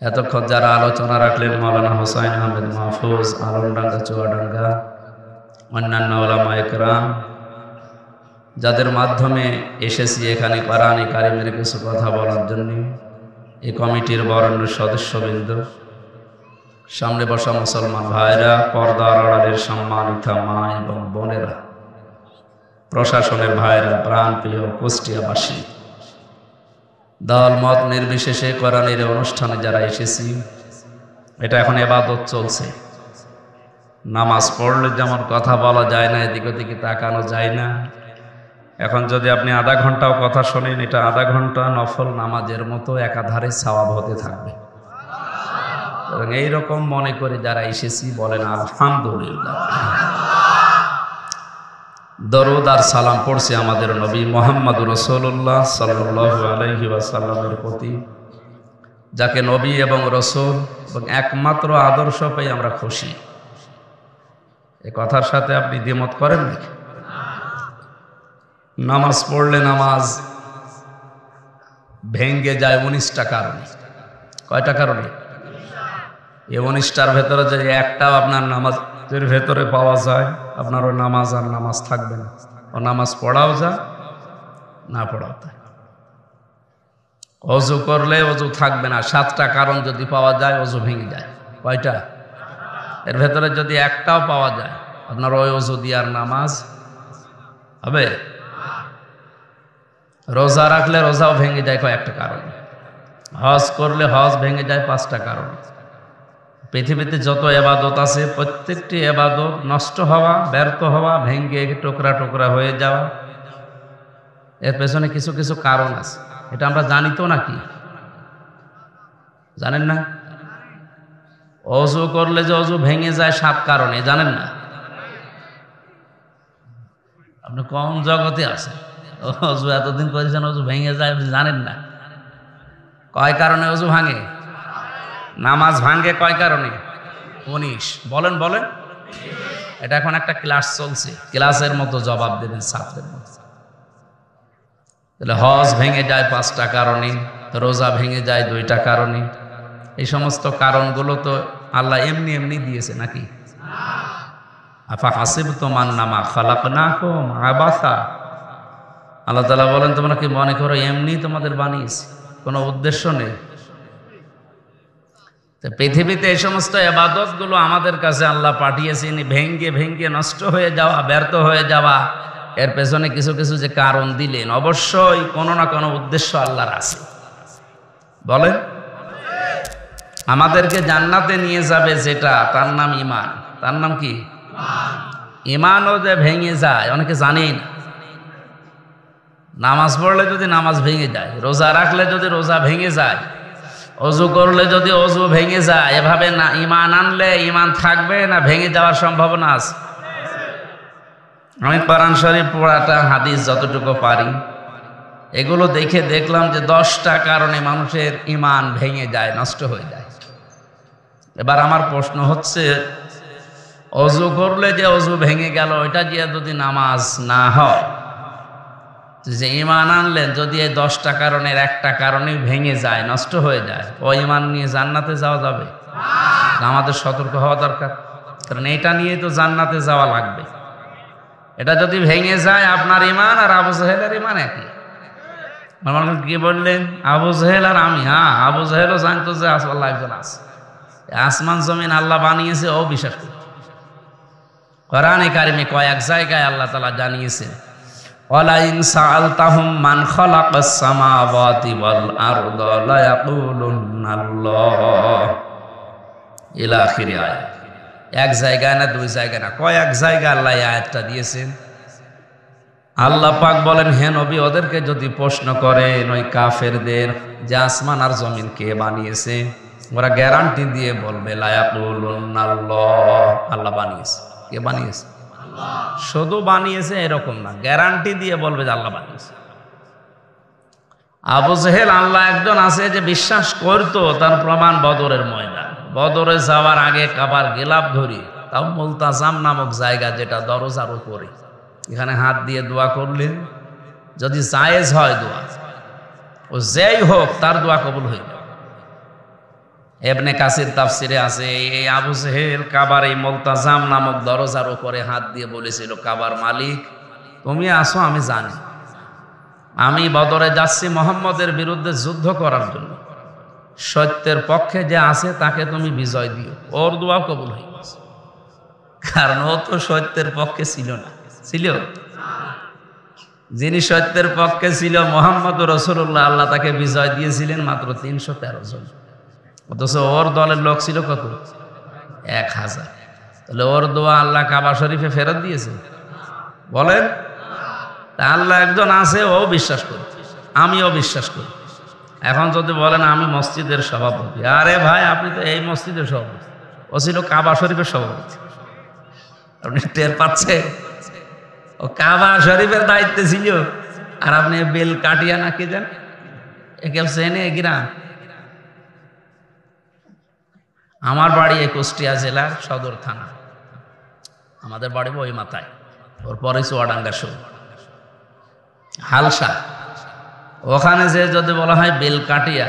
এতক্ষণ যারা আলোচনা রাখলেন মাওলানা হোসাইন আহমেদ মাহফুজ, আলমডাঙ্গা চুয়াডাঙ্গা, অন্যান্য ওলামা একরাম, যাদের মাধ্যমে এসেছি এখানে কোরআনে কারিমের কিছু কথা বলার জন্য, এই কমিটির বরেণ্য সদস্যবৃন্দ, সামনে বসা মুসলমান ভাইরা, পর্দার আড়ালের সম্মানিত মা এবং বোনেরা, প্রশাসনের ভাইরা, প্রাণপ্রিয় কুষ্টিয়াবাসী, দল মত নির্বিশেষে কোরআনের অনুষ্ঠানে যারা এসেছি, এটা এখন ইবাদত চলছে। নামাজ পড়লে যেমন কথা বলা যায় না, এদিক ওদিকে তাকানো যায় না, এখন যদি আপনি আধা ঘন্টাও কথা শোনেন, এটা আধা ঘন্টা নফল নামাজের মতো একাধারে সওয়াব হতে থাকবে। এবং এইরকম মনে করে যারা এসেছি বলেন আলহামদুলিল্লাহ। দরুদ আর সালাম পড়ছি আমাদের নবী মুহাম্মদুর রাসূলুল্লাহ সাল্লাল্লাহু আলাইহি ওয়াসাল্লামের প্রতি, যাকে নবী এবং রাসূল এবং একমাত্র আদর্শ পেয়ে আমরা খুশি। এই কথার সাথে আপনি দ্বিমত করেন নাকি? নামাজ পড়লে নামাজ ভেঙ্গে যায় 19টা কারণে। কয়টা কারণে? এই 19টার ভেতরে যে একটাও আপনার নামাজের ভেতরে পাওয়া যায়, আপনার ওই নামাজ আর নামাজ থাকবে না। ও নামাজ পড়াও যায়, না পড়াও যায়। অজু করলে অজু থাকবে না। 7টা কারণ যদি পাওয়া যায় অজু ভেঙে যায়। কয়টা? এর ভেতরে যদি একটাও পাওয়া যায়, আপনার ওই অজু দিয়ে আর নামাজ হবে। রোজা রাখলে রোজাও ভেঙে যায় কয়েকটা কারণে। হজ করলে হজ ভেঙে যায় 5টা কারণে। পৃথিবীতে যত এবাদত আছে প্রত্যেকটি এবাদত নষ্ট হওয়া, ব্যর্থ হওয়া, ভেঙে টুকরা টুকরা হয়ে যাওয়া, এর পেছনে কিছু কিছু কারণ আছে। এটা আমরা জানি তো নাকি? জানেন না? অজু করলে যে অজু ভেঙে যায় 7 কারণে, জানেন না? আপনি কোন জগতে আছেন? অজু এতদিন করেছেন, অজু ভেঙে যায় জানেন না? কয় কারণে অজু ভাঙে? নামাজ ভাঙে কয় কারণে? 19। বলেন বলেন। এটা এখন একটা ক্লাস চলছে, ক্লাসের মতো জবাব দেবেন ছাত্রের মতো। তাহলে হজ ভেঙে যায় 5টা কারণে, রোজা ভেঙে যায় 2টা কারণে। এই সমস্ত কারণগুলো তো আল্লাহ এমনি এমনি দিয়েছে নাকি? আফা হাসিবতুম আন্নামা খালাকনাকুম আবাসা। আল্লাহ তাআলা বলেন, তোমরা কি মনে করো এমনি তোমাদের বানিয়েছি, কোনো উদ্দেশ্য নেই? পৃথিবীতে এই সমস্ত ইবাদতগুলো আমাদের কাছে আল্লাহ পাঠিয়েছেন ভেঙ্গে ভেঙ্গে নষ্ট হয়ে যাওয়া, ব্যর্থ হয়ে যাওয়া, এর পেছনে কিছু কিছু যে কারণ দিলেন, অবশ্যই কোনো না কোনো উদ্দেশ্য আল্লাহর আছে। বলেন, আমাদেরকে জান্নাতে নিয়ে যাবে যেটা, তার নাম ঈমান। তার নাম কি? ঈমানও যে ভেঙে যায় অনেকে জানেই না। নামাজ পড়লে যদি নামাজ ভেঙে যায়, রোজা রাখলে যদি রোজা ভেঙে যায়, অজু করলে যদি অজু ভেঙে যায়, এভাবে না ঈমান আনলে ঈমান থাকবে না ভেঙে যাওয়ার সম্ভাবনা আছে। আমি কোরআন শরীফ পড়াটা, হাদিস যতটুকু পারি এগুলো দেখে দেখলাম যে 10টা কারণে মানুষের ঈমান ভেঙে যায়, নষ্ট হয়ে যায়। এবার আমার প্রশ্ন হচ্ছে, অজু করলে যে অজু ভেঙে গেল, ওইটা দিয়ে যদি নামাজ না হয়, যে ঈমান আনলেন যদি এই 10টা কারণের একটা কারণে ভেঙে যায়, নষ্ট হয়ে যায়, ও ঈমান নিয়ে জান্নাতে যাওয়া যাবে? আমাদের সতর্ক হওয়া দরকার, কারণ এটা নিয়ে তো জান্নাতে যাওয়া লাগবে। এটা যদি ভেঙে যায় আপনার ঈমান আর আবু জাহেলের ঈমান একই। কি বললেন? আবু জাহেল আর আমি? হ্যাঁ, আবু জাহেলও জানতো যে আল্লাহ একজন আছে, আসমান জমিন আল্লাহ বানিয়েছে, ও বিশ্বাস করে। কোরআনে কারিমে কয়েক জায়গায় আল্লাহ তাআলা জানিয়েছেন, ওয়ালা ইন সাআলতাহুম মান খালাকাস সামাওয়াতি ওয়াল আরদা লা ইয়াকুলুনাল্লাহ, ইলা আখিরি আয়াত। এক জায়গায় না, দুই জায়গায় না, কয়েক জায়গায় আল্লাহ এই আয়াতটা দিয়েছেন। আল্লাহ পাক বলেন, হে নবী, ওদেরকে যদি প্রশ্ন করেন ওই কাফেরদের যে আসমান আর জমিন কে বানিয়েছে, ওরা গ্যারান্টি দিয়ে বলবে লা ইয়াকুলুনাল্লাহ, আল্লাহ বানিয়েছে। কে বানিয়েছে? শুধু বানিয়েছে এরকম না, গ্যারান্টি দিয়ে বলবে যে আল্লাহ বানিয়েছে। আবু জেহেল আল্লাহ একজন আছে যে বিশ্বাস করতো, তার প্রমাণ বদরের ময়দান। বদরে যাওয়ার আগে কাবার গিলাফ ধরি, তাও মুলতাজাম নামক জায়গা, যেটা দরজার উপরে, এখানে হাত দিয়ে দোয়া করলেন, যদি জায়েজ হয় দোয়া, ও যেই হোক তার দোয়া কবুল হয়ে যাবে। ইবনে কাসির তাফসিরে আছে, এই আবু জেহেল কাবার এই মুলতাজাম নামক দরজার উপরে হাত দিয়ে বলেছিল, কাবার মালিক তুমি আসো, আমি জানি আমি বদরে যাচ্ছি মুহাম্মদের বিরুদ্ধে যুদ্ধ করার জন্য, সত্যের পক্ষে যে আছে তাকে তুমি বিজয় দিও। ওর দোয়া কবুল হয়ে গেছে, কারণ ও তো সত্যের পক্ষে ছিল না। ছিল? যিনি সত্যের পক্ষে ছিল মুহাম্মদ রাসূলুল্লাহ, আল্লাহ তাকে বিজয় দিয়েছিলেন মাত্র 313 জন, অথচ ওর দলের লোক ছিল কত? 1000। তাহলে ওর দোয়া আল্লাহ কাবা শরীফে ফেরত দিয়েছে? বলেন। তা আল্লাহ একজন আছে, ও বিশ্বাস করি, আমিও বিশ্বাস করি। এখন যদি বলেন আমি মসজিদের সভাপতি, আরে ভাই আপনি তো এই মসজিদের সভাপতি, ও ছিল কাবা শরীফের সভাপতি। আপনি টের পাচ্ছে? ও কাবা শরীফের দায়িত্বে ছিল, আর আপনি বেল কাটিয়া না কি জান, একে চেনে গ্রাম। আমার বাড়ি এই কুষ্টিয়া জেলার সদর থানা, আমাদের বাড়ি ওই মাথায়, ওর পরে চুয়াডাঙ্গা শো হালসা। ওখানে যে যদি বলা হয় বেলকাটিয়া,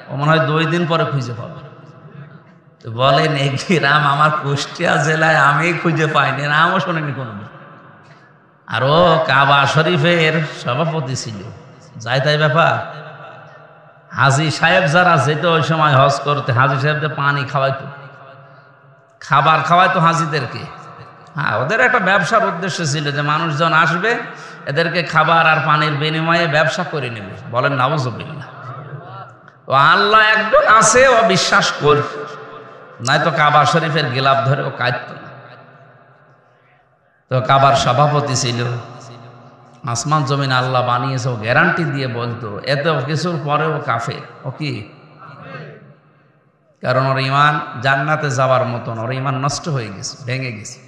ও মনে হয় 2 দিন পরে খুঁজে পাবে। তো বলেন এই গ্রাম আমার কুষ্টিয়া জেলায় আমি খুঁজে পাইনি, নামও শোনেনি কোনো। আর ও কাবা শরীফের সভাপতি ছিল, যাই তাই ব্যাপার। হাজি সাহেব যারা যেত ওই সময় হজ করতে, হাজি সাহেবদের পানি খাওয়াইতো, খাবার খাওয়াইতো হাজিদেরকে। হ্যাঁ, ওদের একটা ব্যবসার উদ্দেশ্য ছিল যে মানুষজন আসবে, এদেরকে খাবার আর পানির বিনিময়ে ব্যবসা করে নেবে। বলেন নাউজুবিল্লাহ। ও আল্লাহ একজন আছে, ও বিশ্বাস করি, নাই তো কাবা শরীফের গিলাফ ধরে ও কাঁদত না। তো কাবার সভাপতি ছিল, আসমান জমিন আল্লাহ বানিয়েছে, ও গ্যারান্টি দিয়ে বলতো। এত কিছুর পরেও কাফের, ও কি? কারণ ওর ঈমান জান্নাতে যাওয়ার মতন, ওর ঈমান নষ্ট হয়ে গেছে, ভেঙে গেছে।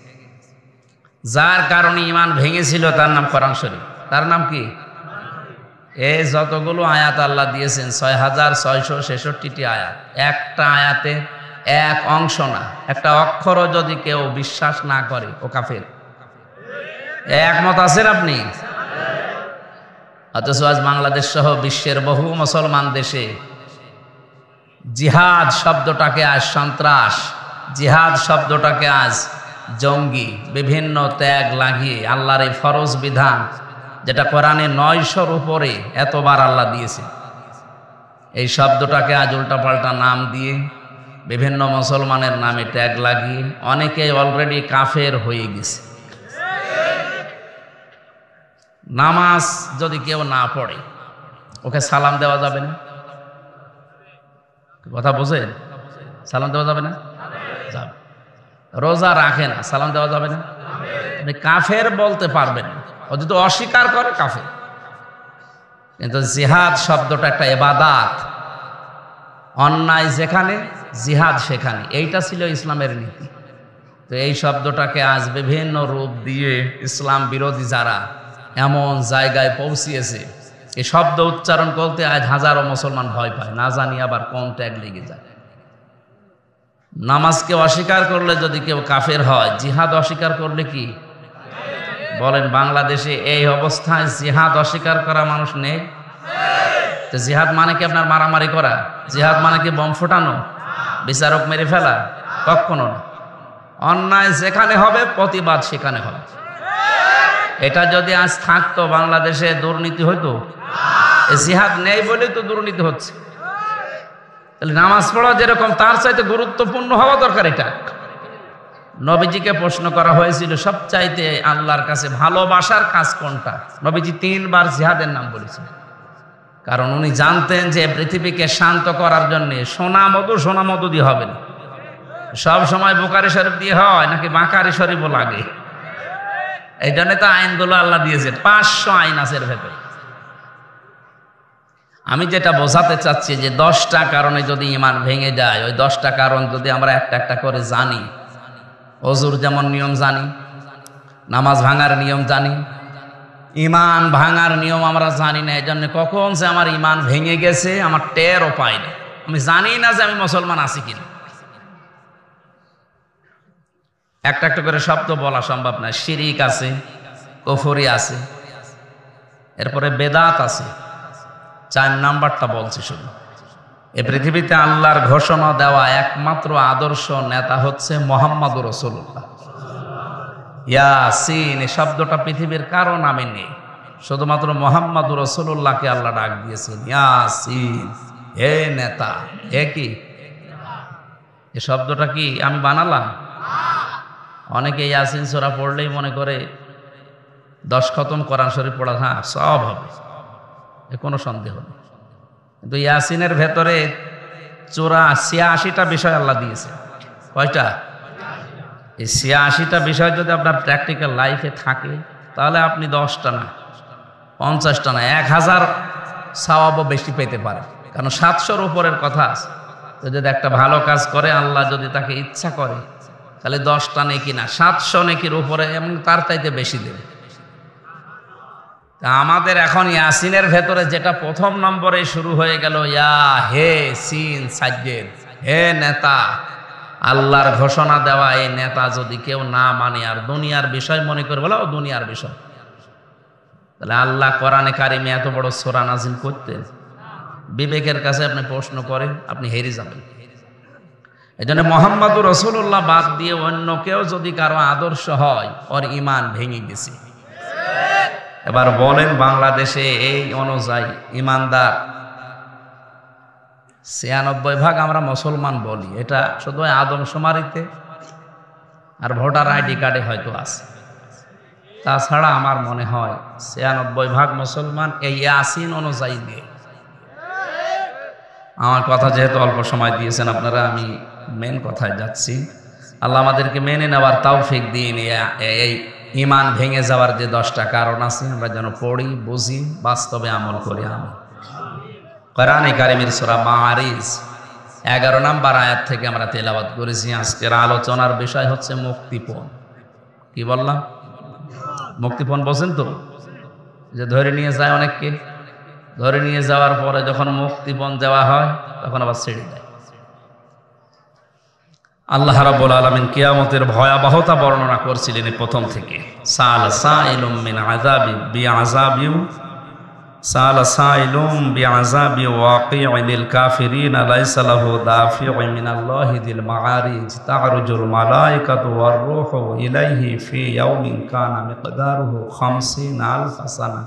যার কারণে ঈমান ভেঙেছিল তার নাম কোরআন শরীফ। তার নাম কি? এই যতগুলো আয়াত আল্লাহ দিয়েছেন 6666টি আয়াত, একটা আয়াতে এক অংশ না, একটা অক্ষরও যদি কেউ বিশ্বাস না করে ও কাফের। একমত আছেন আপনি? অথচ আজ বাংলাদেশ সহ বিশ্বের বহু মুসলমান দেশে জিহাদ শব্দটাকে আজ সন্ত্রাস, জিহাদ শব্দটাকে আজ জঙ্গি, বিভিন্ন ত্যাগ লাগিয়ে আল্লাহর এই ফরজ বিধান, যেটা কোরআনে 900-র উপরে এতবার আল্লাহ দিয়েছে, এই শব্দটাকে আজ উল্টাপাল্টা নাম দিয়ে বিভিন্ন মুসলমানের নামে ট্যাগ লাগিয়ে অনেকে অলরেডি কাফের হয়ে গেছে। নামাজ যদি কেউ না পড়ে, ওকে সালাম দেওয়া যাবে না? কথা বোঝেন? সালাম দেওয়া যাবে না? যাবে। রোজা রাখে না, সালাম দেওয়া যাবে না? আপনি কাফের বলতে পারবেন না, ও যদি অস্বীকার করে কাফের। কিন্তু জিহাদ শব্দটা একটা ইবাদত, অন্যায় যেখানে জিহাদ সেখানে, এইটা ছিল ইসলামের নীতি। তো এই শব্দটাকে আজ বিভিন্ন রূপ দিয়ে ইসলাম বিরোধী যারা এমন জায়গায় পৌঁছিয়েছে এই শব্দ উচ্চারণ করতে আজ হাজারো মুসলমান ভয় পায়, না জানি আবার কোন ট্যাগ লেগে যায়। নামাজকে অস্বীকার করলে যদি কেউ কাফের হয়, জিহাদ অস্বীকার করলে কি বলেন? বাংলাদেশে এই অবস্থায় জিহাদ অস্বীকার করা মানুষ নেই। তো জিহাদ মানে কি আপনার মারামারি করা? জিহাদ মানে কি বম ফোটানো, বিচারক মেরে ফেলা? কখনো না। অন্যায় যেখানে হবে প্রতিবাদ সেখানে হবে। এটা যদি আজ থাকতো বাংলাদেশে দুর্নীতি হইতো? জিহাদ নেই বলে তো দুর্নীতি হচ্ছে। তাহলে নামাজ পড়া যেরকম তার চাইতে গুরুত্বপূর্ণ হওয়া দরকার। এটা নবীজিকে প্রশ্ন করা হয়েছিল সবচাইতে আল্লাহর কাছে ভালোবাসার কাজ কোনটা? নবীজি 3 বার জিহাদের নাম বলেছেন, কারণ উনি জানতেন যে পৃথিবীকে শান্ত করার জন্য সোনা মধু দিয়ে হবে না। সব সময় বুখারী শরীফ দিয়ে হয় নাকি বাকারি শরীফও লাগে? এই জন্য তো আইনগুলো আল্লাহ দিয়েছে, 500 আইন আছে এর ভেতরে। আমি যেটা বোঝাতে চাচ্ছি যে 10টা কারণে যদি ঈমান ভেঙে যায়, ওই 10টা কারণ যদি আমরা একটা একটা করে জানি, ওযুর যেমন নিয়ম জানি, নামাজ ভাঙার নিয়ম জানি, ঈমান ভাঙার নিয়ম আমরা জানি না। এই জন্য কখন যে আমার ঈমান ভেঙে গেছে আমার টেরও পাই না, আমি জানি না যে আমি মুসলমান আছি কিনা। একটা একটা করে শব্দ বলা সম্ভব না। শিরিক আছে, কুফরি আছে, এরপরে বেদাত আছে। 4 নাম্বারটা বলছি শুধু। এই পৃথিবীতে আল্লাহর ঘোষণা দেওয়া একমাত্র আদর্শ নেতা হচ্ছে মুহাম্মদুর রাসূলুল্লাহ। ইয়াসিন এই শব্দটা পৃথিবীর কারো নামে নেই, শুধুমাত্র মুহাম্মদুর রাসূলুল্লাহকে আল্লাহ ডাক দিয়েছেন ইয়াসিন, হে নেতা। এ কি এই শব্দটা কি আমি বানালাম? অনেকে ইয়াসিন সূরা পড়লেই মনে করে 10 খতম কোরআন শরীফ পড়া, হ্যাঁ সব হবে, এ কোনো সন্দেহ নেই। কিন্তু ইয়াসিনের ভেতরে 86টা বিষয় আল্লাহ দিয়েছে। কয়টা? এই 86টা বিষয় যদি আপনার প্র্যাকটিক্যাল লাইফে থাকে তাহলে আপনি 10টা না 50টা না 1000 সওয়াবও বেশি পেতে পারেন। কারণ 700-র উপরের কথা আছে। তো যদি একটা ভালো কাজ করে আল্লাহ যদি তাকে ইচ্ছা করে তাহলে 10টা নেকি না 700 নেকির উপরে এবং তার চাইতে বেশি দেবে। আমাদের এখন ইয়াসিনের ভেতরে যেটা প্রথম নম্বরে শুরু হয়ে গেল, ইয়া হে সিন সাজ্জেদ, হে নেতা, আল্লাহর ঘোষণা দেওয়া এই নেতা যদি কেউ না মানে আর দুনিয়ার বিষয় মনে করে বলো দুনিয়ার বিষয়, তাহলে আল্লাহ কোরআনে কারিমে এত বড় সূরা নাযিল করতেন? বিবেকের কাছে আপনি প্রশ্ন করেন, আপনি হেরে যাবেন। এই জন্য মুহাম্মদুর রাসূলুল্লাহ বাদ দিয়ে অন্য কেউ যদি কারো আদর্শ হয় ওর ঈমান ভেঙে গেছে। এবার বলেন বাংলাদেশে এই অনুযায়ী ইমানদার 96% আমরা মুসলমান বলি, এটা শুধু আদমশুমারিতে আর ভোটার আইডি কার্ডে হয়তো আছে। তাছাড়া আমার মনে হয় 96% মুসলমান এই ইয়াসিন অনুযায়ী নেই। আমার কথা যেহেতু অল্প সময় দিয়েছেন আপনারা, আমি মেন কথায় যাচ্ছি। আল্লাহ আমাদেরকে মেনে নেওয়ার তৌফিক দিন। এই ঈমান ভেঙে যাওয়ার যে 10টা কারণ আছে আমরা যেন পড়ি, বুঝি, বাস্তবে আমল করি। আমি কোরআনে কারিমের সূরা মাআরিজ 11 নম্বর আয়াত থেকে আমরা তেলাওয়াত করেছি। আজকের আলোচনার বিষয় হচ্ছে মুক্তিপণ। কি বললাম? মুক্তিপণ বোঝেন তো? যে ধরে নিয়ে যায় অনেককে, ধরে নিয়ে যাওয়ার পরে যখন মুক্তিপণ দেওয়া হয় তখন আবার ছেড়ে দেয়। আল্লাহ রাব্বুল আলামিন কিয়ামতের ভয়াবহতা বর্ণনা করছিলেন প্রথম থেকে। সাল সাইলুম মিন আযাবি বিআযাবিউ সাল সাইলুম বিআযাবি ওয়াকিউন লিল কাফিরিন লাইসা লাহু দাফিউন মিনাল্লাহি যিল মাআরিজ তা'রুজুল মালায়েকাতু ওয়ার রূহু ইলাইহি ফি ইয়াউমিন কানা মিকদারুহু 50000 সানা।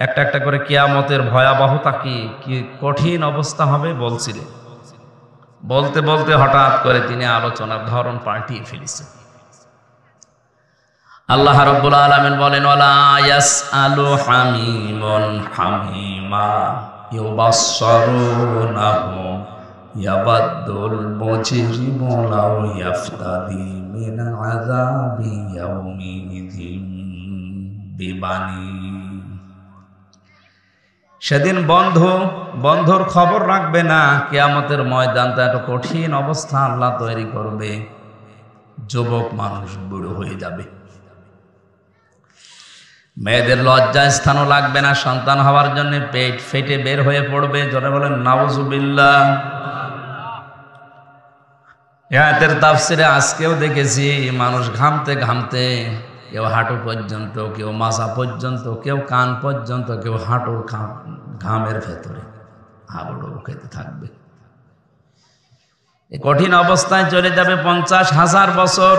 একটা একটা করে কিয়ামতের ভয়াবহতা কি কঠিন অবস্থা হবে বলছিলেন। বলতে বলতে হঠাৎ করে তিনি আলোচনার ধরন পাল্টিয়ে ফেলেছেন। আল্লাহ রাব্বুল আলামিন বলেন, ওয়ালা ইয়াসআলু হামিমুন হামিমা ইউবাসসিরুনাহু ইয়াবাদুল মুজরিমু লাউ ইয়াফতাদি মিন আযাবি ইয়াউমিদিন বিবানি। সেদিন বন্ধুর খবর রাখবে না। কিয়ামতের ময়দানটা এত কঠিন অবস্থা আল্লাহ তৈরি করবে, যুবক মানুষ বুড়ো হয়ে যাবে। মেয়েদের লজ্জা স্থানও লাগবে না, সন্তান হওয়ার জন্য পেট ফেটে বের হয়ে পড়বে। জোরে বলেন নাউজুবিল্লাহ। আয়াতের তাফসিরে আজকেও দেখেছি মানুষ ঘামতে ঘামতে, কেউ হাঁটু পর্যন্ত, কেউ মাথা পর্যন্ত, কেউ কান পর্যন্ত, কেউ হাঁটুর ঘামের ভেতরে হাবুডুবু খেতে থাকবে। এই কঠিন অবস্থায় চলে যাবে 50,000 বছর।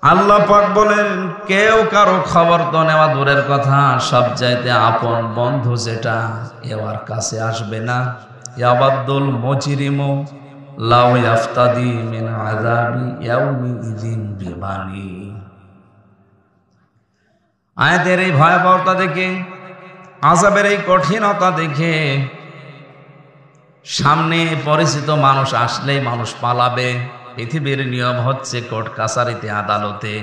আল্লাহ পাক বলেন কেউ কারো খবর তো নেওয়া দূরের কথা, সব চাইতে আপন বন্ধু যেটা, কেউ আর কাছে আসবে না। ইয়াবাদুল মুজরিমু লাউ ইয়াফতাদি মিন আযাবি ইয়াউমি ইযিন বিবানি। আয়াতের এই ভয়াবহতা দেখে, আযাবের এই কঠিনতা দেখে, সামনে পরিচিত মানুষ আসলেই মানুষ পালাবে। পৃথিবীর নিয়ম হচ্ছে কোর্ট কাছারিতে, আদালতে,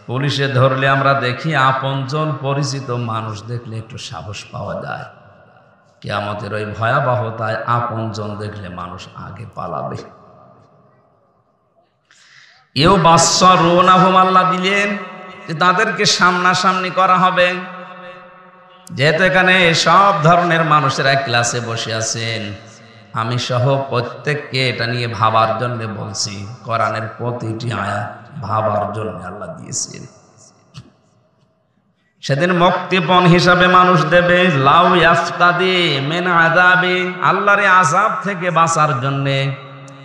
পুলিশে ধরলে আমরা দেখি আপনজন পরিচিত মানুষ দেখলে একটু সাহস পাওয়া যায়। কিয়ামতের ওই ভয়াবহতায় আপনজন দেখলে মানুষ আগে পালাবে। এও বাসসারুনাহুম, আল্লাহ দিলেন যে তাদেরকে সামনাসামনি করা হবে। যেহেতু এখানে সব ধরনের মানুষেরা এক ক্লাসে বসে আছেন, আমি সহ প্রত্যেককে এটা নিয়ে ভাবার জন্য বলছি। কোরআনের প্রতিটি আয়াত ভাবার জন্য আল্লাহ দিয়েছেন। সেদিন মুক্তিপণ হিসাবে মানুষ দেবে লাউ ইয়াফতাদি মিন আযাবি, আল্লাহর আযাব থেকে বাঁচার জন্য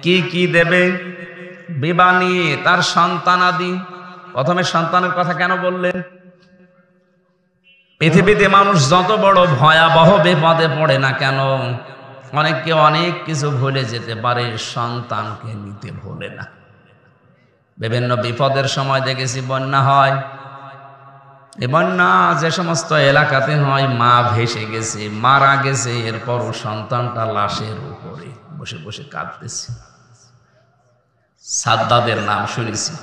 কি কি দেবে? বিবানি, তার সন্তানাদি। প্রথমে সন্তানের কথা কেন বললেন? পৃথিবীতে মানুষ যত বড় ভয়াবহ বিপদে পড়ে না কেন, অনেককে অনেক কিছু ভুলে যেতে পারে, সন্তানকে নিতে ভোলে না। বিভিন্ন বিপদের সময় দেখেছি বন্যা হয়, এই বন্যা যে সমস্ত এলাকাতে হয়, মা ভেসে গেছে, মারা গেছে, এরপরও সন্তানটা লাশের উপরে বসে বসে কাঁদতেছে। সাদ্দাদের নাম শুনেছি।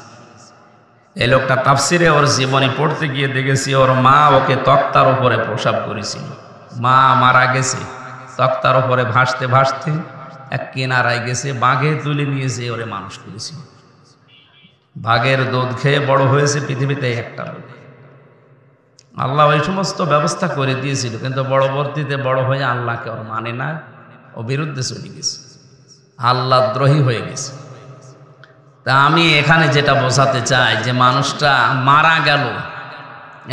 এই লোকটা তাফসিরে ওর জীবনী পড়তে গিয়ে দেখেছি ওর মা ওকে তক্তার উপরে প্রসব করেছিল। মা মারা গেছে, তক্তার উপরে ভাসতে ভাসতে এক কিনারায় গেছে, বাঘে তুলে নিয়েছে, ওরে মানুষ করেছিল। বাঘের দুধ খেয়ে বড় হয়েছে পৃথিবীতে একটা লোক। আল্লাহ ওই সমস্ত ব্যবস্থা করে দিয়েছিল, কিন্তু পরবর্তীতে বড় হয়ে আল্লাহকে ওর মানে না, ও বিরুদ্ধে চলে গেছে, আল্লাহ দ্রোহী হয়ে গেছে। তা আমি এখানে যেটা বোঝাতে চাই যে মানুষটা মারা গেল,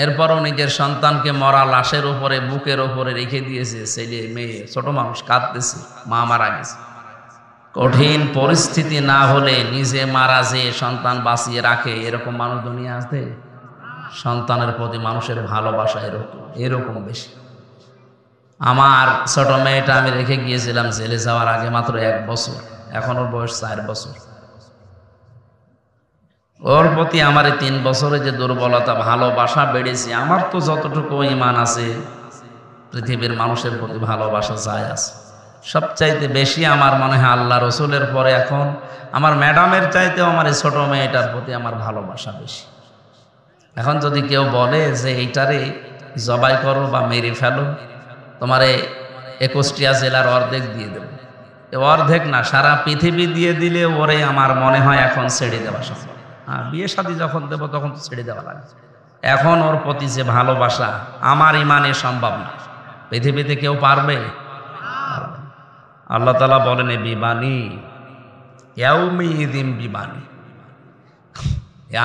এরপরও নিজের সন্তানকে মরা লাশের উপরে, বুকের উপরে রেখে দিয়েছে। ছেলে মেয়ে ছোট মানুষ কাঁদতেছে, মা মারা গেছে। কঠিন পরিস্থিতি না হলে নিজে মারা যে সন্তান বাঁচিয়ে রাখে, এরকম মানুষ দুনিয়া আছে? সন্তানের প্রতি মানুষের ভালোবাসা এরকম বেশি। আমার ছোট মেয়েটা আমি রেখে গিয়েছিলাম জেলে যাওয়ার আগে মাত্র 1 বছর, এখন ওর বয়স 4 বছর। ওর প্রতি আমার 3 বছরে যে দুর্বলতা, ভালোবাসা বেড়েছে। আমার তো যতটুকু ঈমান আছে, পৃথিবীর মানুষের প্রতি ভালোবাসা যায় আছে। সবচাইতে বেশি আমার মনে হয় আল্লাহ রসুলের পরে এখন আমার ম্যাডামের চাইতেও আমার এই ছোট মেয়েটার প্রতি আমার ভালোবাসা বেশি। এখন যদি কেউ বলে যে এইটারে জবাই করো বা মেরে ফেলো, তোমারে 21টা জেলার অর্ধেক দিয়ে দেব, অর্ধেক না সারা পৃথিবী দিয়ে দিলে ওরে আমার মনে হয় এখন ছেড়ে দেওয়া সম্ভব। হ্যাঁ, বিয়ে শাদী যখন দেবো তখন তো ছেড়ে দেওয়া লাগে। এখন ওর প্রতি যে ভালোবাসা আমার ইমানে সম্ভব না। পৃথিবীতে কেউ পারবে? আল্লাহ তাআলা বলেন বিবানি ইয়াউমিদিন বিবানি,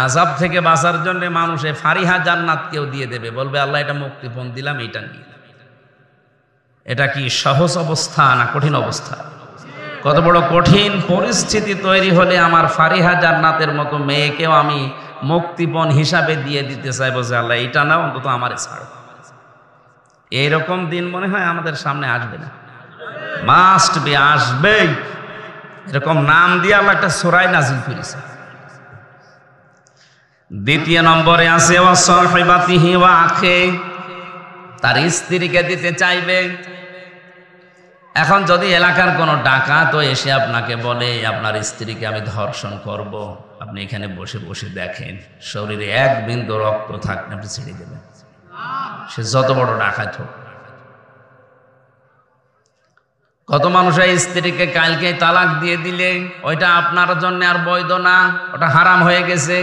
আযাব থেকে বাঁচার জন্য মানুষে ফারিহা জান্নাত কেউ দিয়ে দেবে, বলবে আল্লাহ এটা মুক্তিপণ দিলাম, এটা নিয়ে। এটা কি সহজ অবস্থা না কঠিন অবস্থা? কত বড় কঠিন পরিস্থিতি তৈরি হলে আমার ফারিহা জান্নাতের মতো মেয়েকেও আমি মুক্তিপণ হিসাবে দিয়ে দিতে চাইবো যে আল্লাহ এটা না, অন্তত আমারে ছাড়ো। এইরকম দিন মনে হয় আমাদের সামনে আসবে না? মাস্ট বি, আসবেই। এরকম নাম দিয়ে আল্লাহ একটা সূরা নাযিল করেছে। দ্বিতীয় নম্বরে আছে ওয়া সাহিবাতিহি ওয়া আখি, তার স্ত্রীকে দিতে চাইবে। এখন যদি এলাকার কোনো ডাকাত এসে আপনাকে বলে আপনার স্ত্রীকে আমি ধর্ষণ করব, আপনি এখানে বসে বসে দেখেন, শরীরে 1 বিন্দু রক্ত থাকলে আপনি ছেড়ে দেবেন, সে যত বড় ডাকাত হোক। কত মানুষের স্ত্রীকে কালকে তালাক দিয়ে দিলে ওইটা আপনার জন্য আর বৈধ না, ওটা হারাম হয়ে গেছে।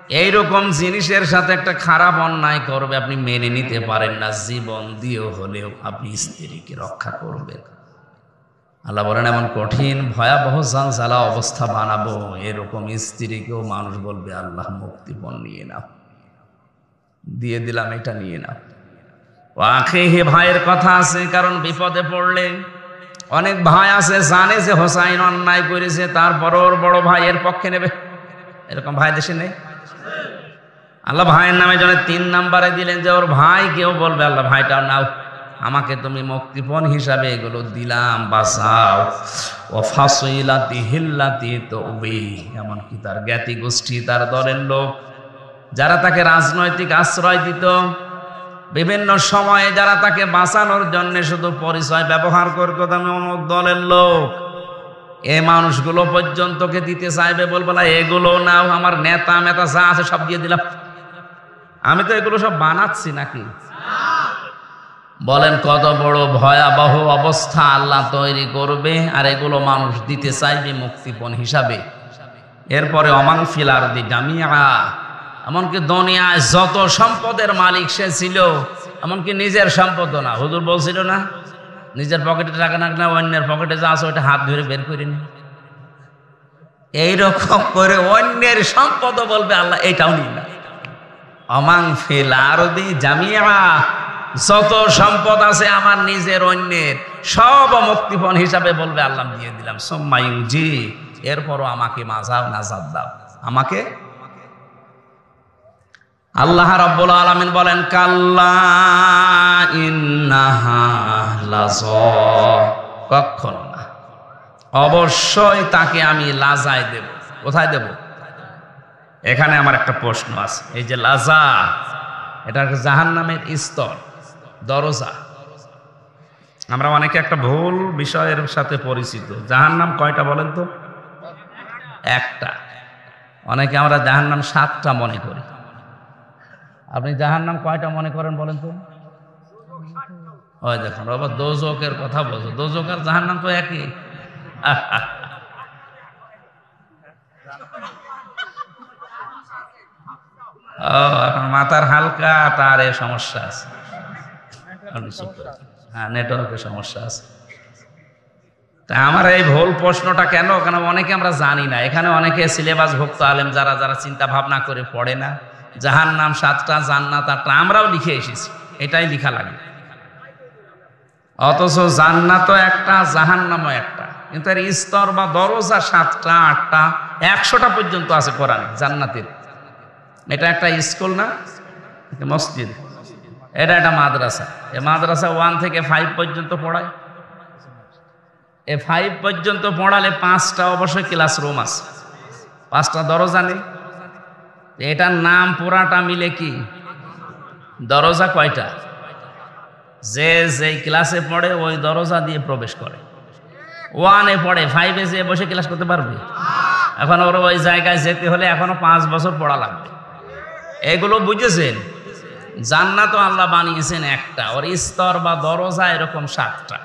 এইরকম জিনিসের সাথে একটা খারাপ অন্যায় করবে, আপনি মেনে নিতে পারেন না, জীবন দিয়েও হলেও আপনি স্ত্রীকে রক্ষা করবেন। আল্লাহ বলেন এমন কঠিন ভয়াবহ জালজালা অবস্থা বানাবো, এরকম স্ত্রীকেও মানুষ বলবে আল্লাহ মুক্তিপণ নিয়ে নাও, দিয়ে দিলাম, এটা নিয়ে নাও। আখেহে ভাইয়ের কথা আছে, কারণ বিপদে পড়লে অনেক ভাই আছে জানে যে হোসাইন অন্যায় করেছে, তারপর ওর বড় ভাইয়ের পক্ষে নেবে। এরকম ভাই দেশে নেই? আল্লাহ ভাইয়ের নামে জন্য 3 নাম্বারে দিলেন যে ওর ভাই কেউ বলবে আল্লাহ ভাইটা নাও, আমাকে তুমি মুক্তিপণ হিসাবে এগুলো দিলাম, বাঁচাও। ও ফাসইলাতি হিল্লাতি তৌবি, এমনকি তার জ্ঞাতি গোষ্ঠী, তার দলের লোক যারা তাকে রাজনৈতিক আশ্রয় দিত, বিভিন্ন সময়ে যারা তাকে বাঁচানোর জন্য শুধু পরিচয় ব্যবহার করত, আমি অমুক দলের লোক, এই মানুষগুলো পর্যন্ত কে দিতে চাইবে, বলবো না এগুলো নাও, আমার নেতা মেতা যা আছে সব দিয়ে দিলাম, আমি তো এগুলো সব বানাচ্ছি নাকি। বলেন কত বড় ভয়াবহ অবস্থা আল্লাহ তৈরি করবে, আর এগুলো মানুষ দিতে চাইবে মুক্তিপণ হিসাবে। এরপরে অমান ফিল আরদি জামিআ, এমনকি দুনিয়ায় যত সম্পদের মালিক সে ছিল, এমনকি নিজের সম্পদ না, হুজুর বলছিল না নিজের পকেটে টাকা না, অন্যের পকেটে যা আছে ওইটা হাত ধরে বের করে নি, এইরকম করে অন্যের সম্পদ বলবে আল্লাহ এটাও নিই না। অমান ফিল আরদি জামিআ, যত সম্পদ আছে আমার নিজের অন্যের সব মুক্তিপণ হিসাবে বলবে আল্লাহ দিয়ে দিলাম। সুম্মায়ুজি, এরপরও আমাকে মাজাও নাজাত দাও, আমাকে। আল্লাহ রাব্বুল আলামিন বলেন কাল্লা ইন্নাহা লাযা, কখনো না, অবশ্যই তাকে আমি লাজায় দেব। কোথায় দেব? এখানে আমার একটা প্রশ্ন আছে, এই যে লাজা, এটা জাহান্নামের স্তর, দরজা। আমরা অনেকে একটা ভুল বিষয়ের সাথে পরিচিত, জাহান্নাম কয়টা বলেন তো? একটা। অনেকে আমরা জাহান্নাম 7টা মনে করি। আপনি জাহান্নাম কয়টা মনে করেন বলেন তো? ওই দেখুন বাবা, দোজকের কথা বলছো, দোজক আর জাহান্নাম তো একই। এখন মাথার হালকা, তার এ সমস্যা আছে, হ্যাঁ নেটওয়ার্কের সমস্যা আছে। তা আমার এই ভুল প্রশ্নটা কেন? কেন অনেকে আমরা জানি না, এখানে অনেকে সিলেবাস ভুক্ত আলেম যারা যারা চিন্তা ভাবনা করে পড়ে না, জাহান্নাম 7টা, জান্নাত 8টা, আমরাও লিখে এসেছি, এটাই লিখা লাগে। অথচ জান্নাতও একটা, জাহান্নামও একটা, কিন্তু এর স্তর বা দরজা 7টা, 8টা, 100টা পর্যন্ত আছে কোরআনে জান্নাতের। এটা একটা স্কুল না, মসজিদ, এটা একটা মাদ্রাসা। এই মাদ্রাসা 1 থেকে 5 পর্যন্ত পড়ায়। এই 5 পর্যন্ত পড়ালে 5টা অবশ্যই ক্লাসরুম আছে, 5টা দরজা নেই। এটার নাম পুরাটা মিলে কি দরজা? কয়টা? যে যেই ক্লাসে পড়ে ওই দরজা দিয়ে প্রবেশ করে। 1-এ পড়ে, 5-এ যেয়ে বসে ক্লাস করতে পারবে? এখন ওর ওই জায়গায় যেতে হলে এখনো 5 বছর পড়া লাগবে। এগুলো বুঝেছেন? জান্নাতও আল্লাহ বানিয়েছেন একটা, ওর স্তর বা দরজা এরকম 7টা।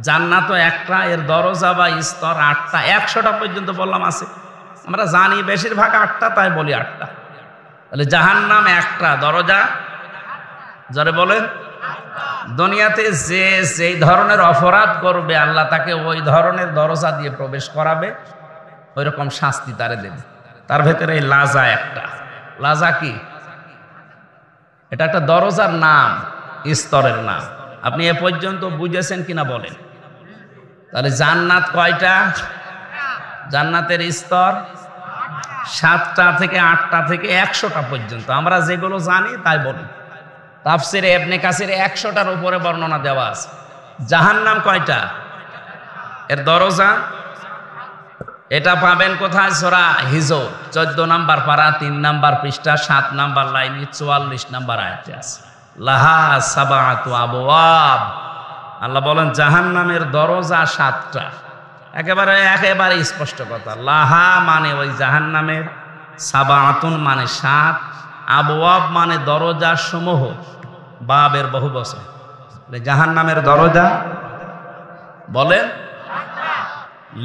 জান্নাতও একটা, এর দরজা বা স্তর 8টা, 100টা পর্যন্ত বললাম আছে। আমরা জানি বেশিরভাগ 8টা, তাই বলি 8টা। তাহলে জাহান্নাম একটা, দরজা যারে বলেন দুনিয়াতে যে যেই ধরনের অপরাধ করবে আল্লাহ তাকে ওই ধরনের দরজা দিয়ে প্রবেশ করাবে, ওই রকম শাস্তি তারে দেবে। তার ভেতরে এই লাজা একটা। লাজা কি? এটা একটা দরজার নাম, স্তরের নাম। আপনি এ পর্যন্ত বুঝেছেন কিনা বলেন? তাহলে জান্নাত কয়টা? জান্নাতের স্তর 7টা থেকে 8টা থেকে 100টা পর্যন্ত। আমরা যেগুলো জানি তাই বলি। তাফসিরে ইবনে কাসিরে 100টার উপরে বর্ণনা দেওয়া আছে। জাহান্নাম কয়টা? এর দরজা এটা পাবেন কোথায়? সূরা হিজর 14 নম্বর পারা 3 নম্বর পৃষ্ঠা 7 নম্বর লাইনে 44 নম্বর আয়াতে আছে। লাহা সাবাতু আবওয়াব। আল্লাহ বলেন জাহান্নামের দরজা 7টা। একেবারে স্পষ্ট কথা। লাহা মানে ওই জাহান্নামের, সাবাতুন মানে 7, আবওয়াব মানে দরজা সমূহ, বাবের বহু বচন। জাহান্নামের দরজা বলেন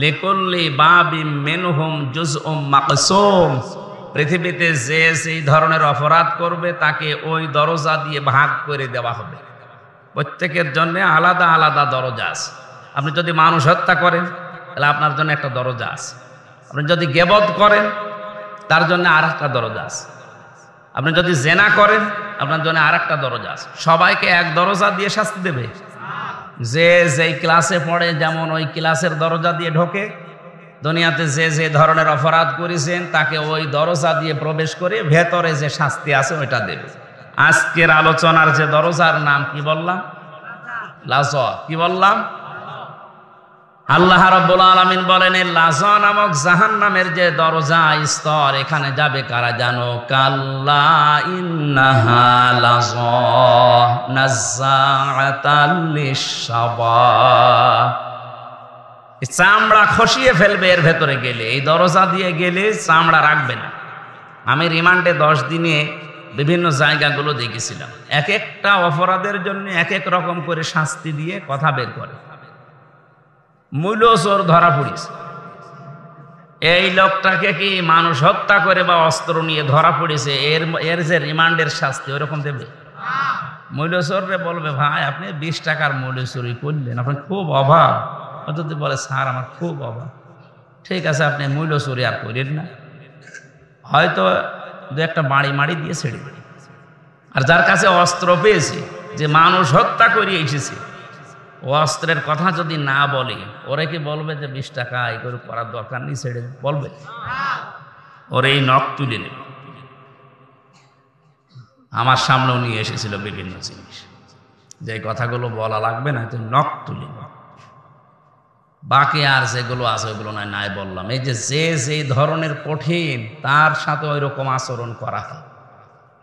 লিকুল্লি বাবিম মিনহুম জুজউম মাকসুম। পৃথিবীতে যে সেই ধরনের অপরাধ করবে তাকে ওই দরজা দিয়ে ভাগ করে দেওয়া হবে। প্রত্যেকের জন্য আলাদা আলাদা দরজা আছে। আপনি যদি মানুষ হত্যা করেন তাহলে আপনার জন্য একটা দরজা আছে। আপনি যদি গীবত করেন তার জন্য আর একটা দরজা আছে। আপনি যদি জেনা করেন আপনার জন্য আর একটা দরজা আছে। সবাইকে এক দরজা দিয়ে শাস্তি দেবে? যে যেই ক্লাসে পড়ে যেমন ওই ক্লাসের দরজা দিয়ে ঢোকে, দুনিয়াতে যে যে ধরনের অপরাধ করেছেন তাকে ওই দরজা দিয়ে প্রবেশ করে ভেতরে যে শাস্তি আছে ওইটা দেবে। আজকের আলোচনার যে দরজার নাম কি বললাম? লাজা। কি বললাম? আল্লাহ রাব্বুল আলামিন বলেন এই লাজা নামক জাহান্নামের যে দরজা স্তর, এখানে যাবে কারা জানো? কাল্লা ইন্নাহা লাজা নাযাআতাল লিশশাবা। চামড়া খসিয়ে ফেলবে এর ভেতরে গেলে। এই দরজা দিয়ে গেলে চামড়া রাখবে না। আমি রিমান্ডে 10 দিনে বিভিন্ন জায়গাগুলো দেখেছিলাম। এক একটা অপরাধের জন্য এক এক রকম করে শাস্তি দিয়ে কথা বের করে। মূল্যচোর ধরা পড়েছে, এই লোকটাকে কি মানুষ হত্যা করে বা অস্ত্র নিয়ে ধরা পড়েছে, এর যে রিমান্ডের শাস্তি ওরকম দেবে? মূল্যচোররে বলবে ভাই আপনি 20 টাকার মূল্য চুরি করলেন, আপনার খুব অভাব। যদি বলে স্যার আমার খুব অভাব, ঠিক আছে আপনি মূল্য চুরি আর করেন না, হয়তো 2-একটা মাড়ি দিয়ে ছেড়ে দেবে। আর যার কাছে অস্ত্র পেয়েছে, যে মানুষ হত্যা করে এসেছে, ও অস্ত্রের কথা যদি না বলে, ওরে কি বলবে যে 20 টাকা এই করে করার দরকার নেই, ছেড়ে বলবে? ওর এই নখ তুলে নেবে। আমার সামনেও নিয়ে এসেছিল বিভিন্ন জিনিস, যে কথাগুলো বলা লাগবে না, তো নখ তুলে নেবে। বাকি আর যেগুলো আছে ওইগুলো নাই বললাম। এই যে ধরনের কঠিন, তার সাথে ওই রকম আচরণ করা হয়।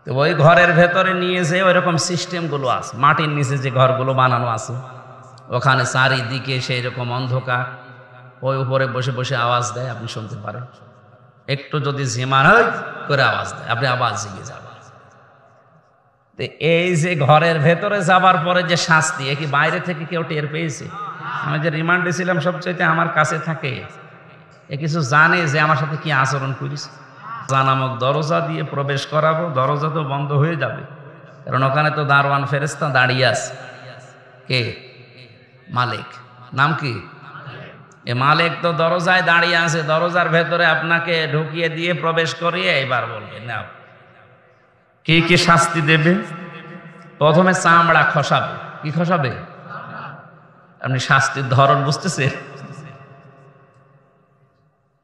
তো ওই ঘরের ভেতরে নিয়ে যে ওই রকম সিস্টেমগুলো আছে, মাটির নিচে যে ঘরগুলো বানানো আছে, ওখানে চারিদিকে সেই রকম অন্ধকার, ওই উপরে বসে বসে আওয়াজ দেয়, আপনি শুনতে পারেন। একটু যদি ঝিমার করে আওয়াজ দেয়, আপনি আওয়াজ জেগে যাবেন। তো এই যে ঘরের ভেতরে যাবার পরে যে শাস্তি, এ কি বাইরে থেকে কেউ টের পেয়েছে? আমি যে রিমান্ডে ছিলাম সবচাইতে আমার কাছে থাকে, এ কিছু জানে যে আমার সাথে কি আচরণ করিস। নামক দরজা দিয়ে প্রবেশ করাবো, দরজা তো বন্ধ হয়ে যাবে, কারণ ওখানে তো দারওয়ান ফেরেশতা দাঁড়িয়ে আছে। কে? মালিক। নাম কি? এ মালিক তো দরজায় দাঁড়িয়ে আছে, দরজার ভেতরে আপনাকে ঢুকিয়ে দিয়ে প্রবেশ করিয়ে এবার বলবে না কি কি শাস্তি দেবে। প্রথমে চামড়া খসাবে। কি খসাবে? আপনি শাস্তির ধরন বুঝতেছেন?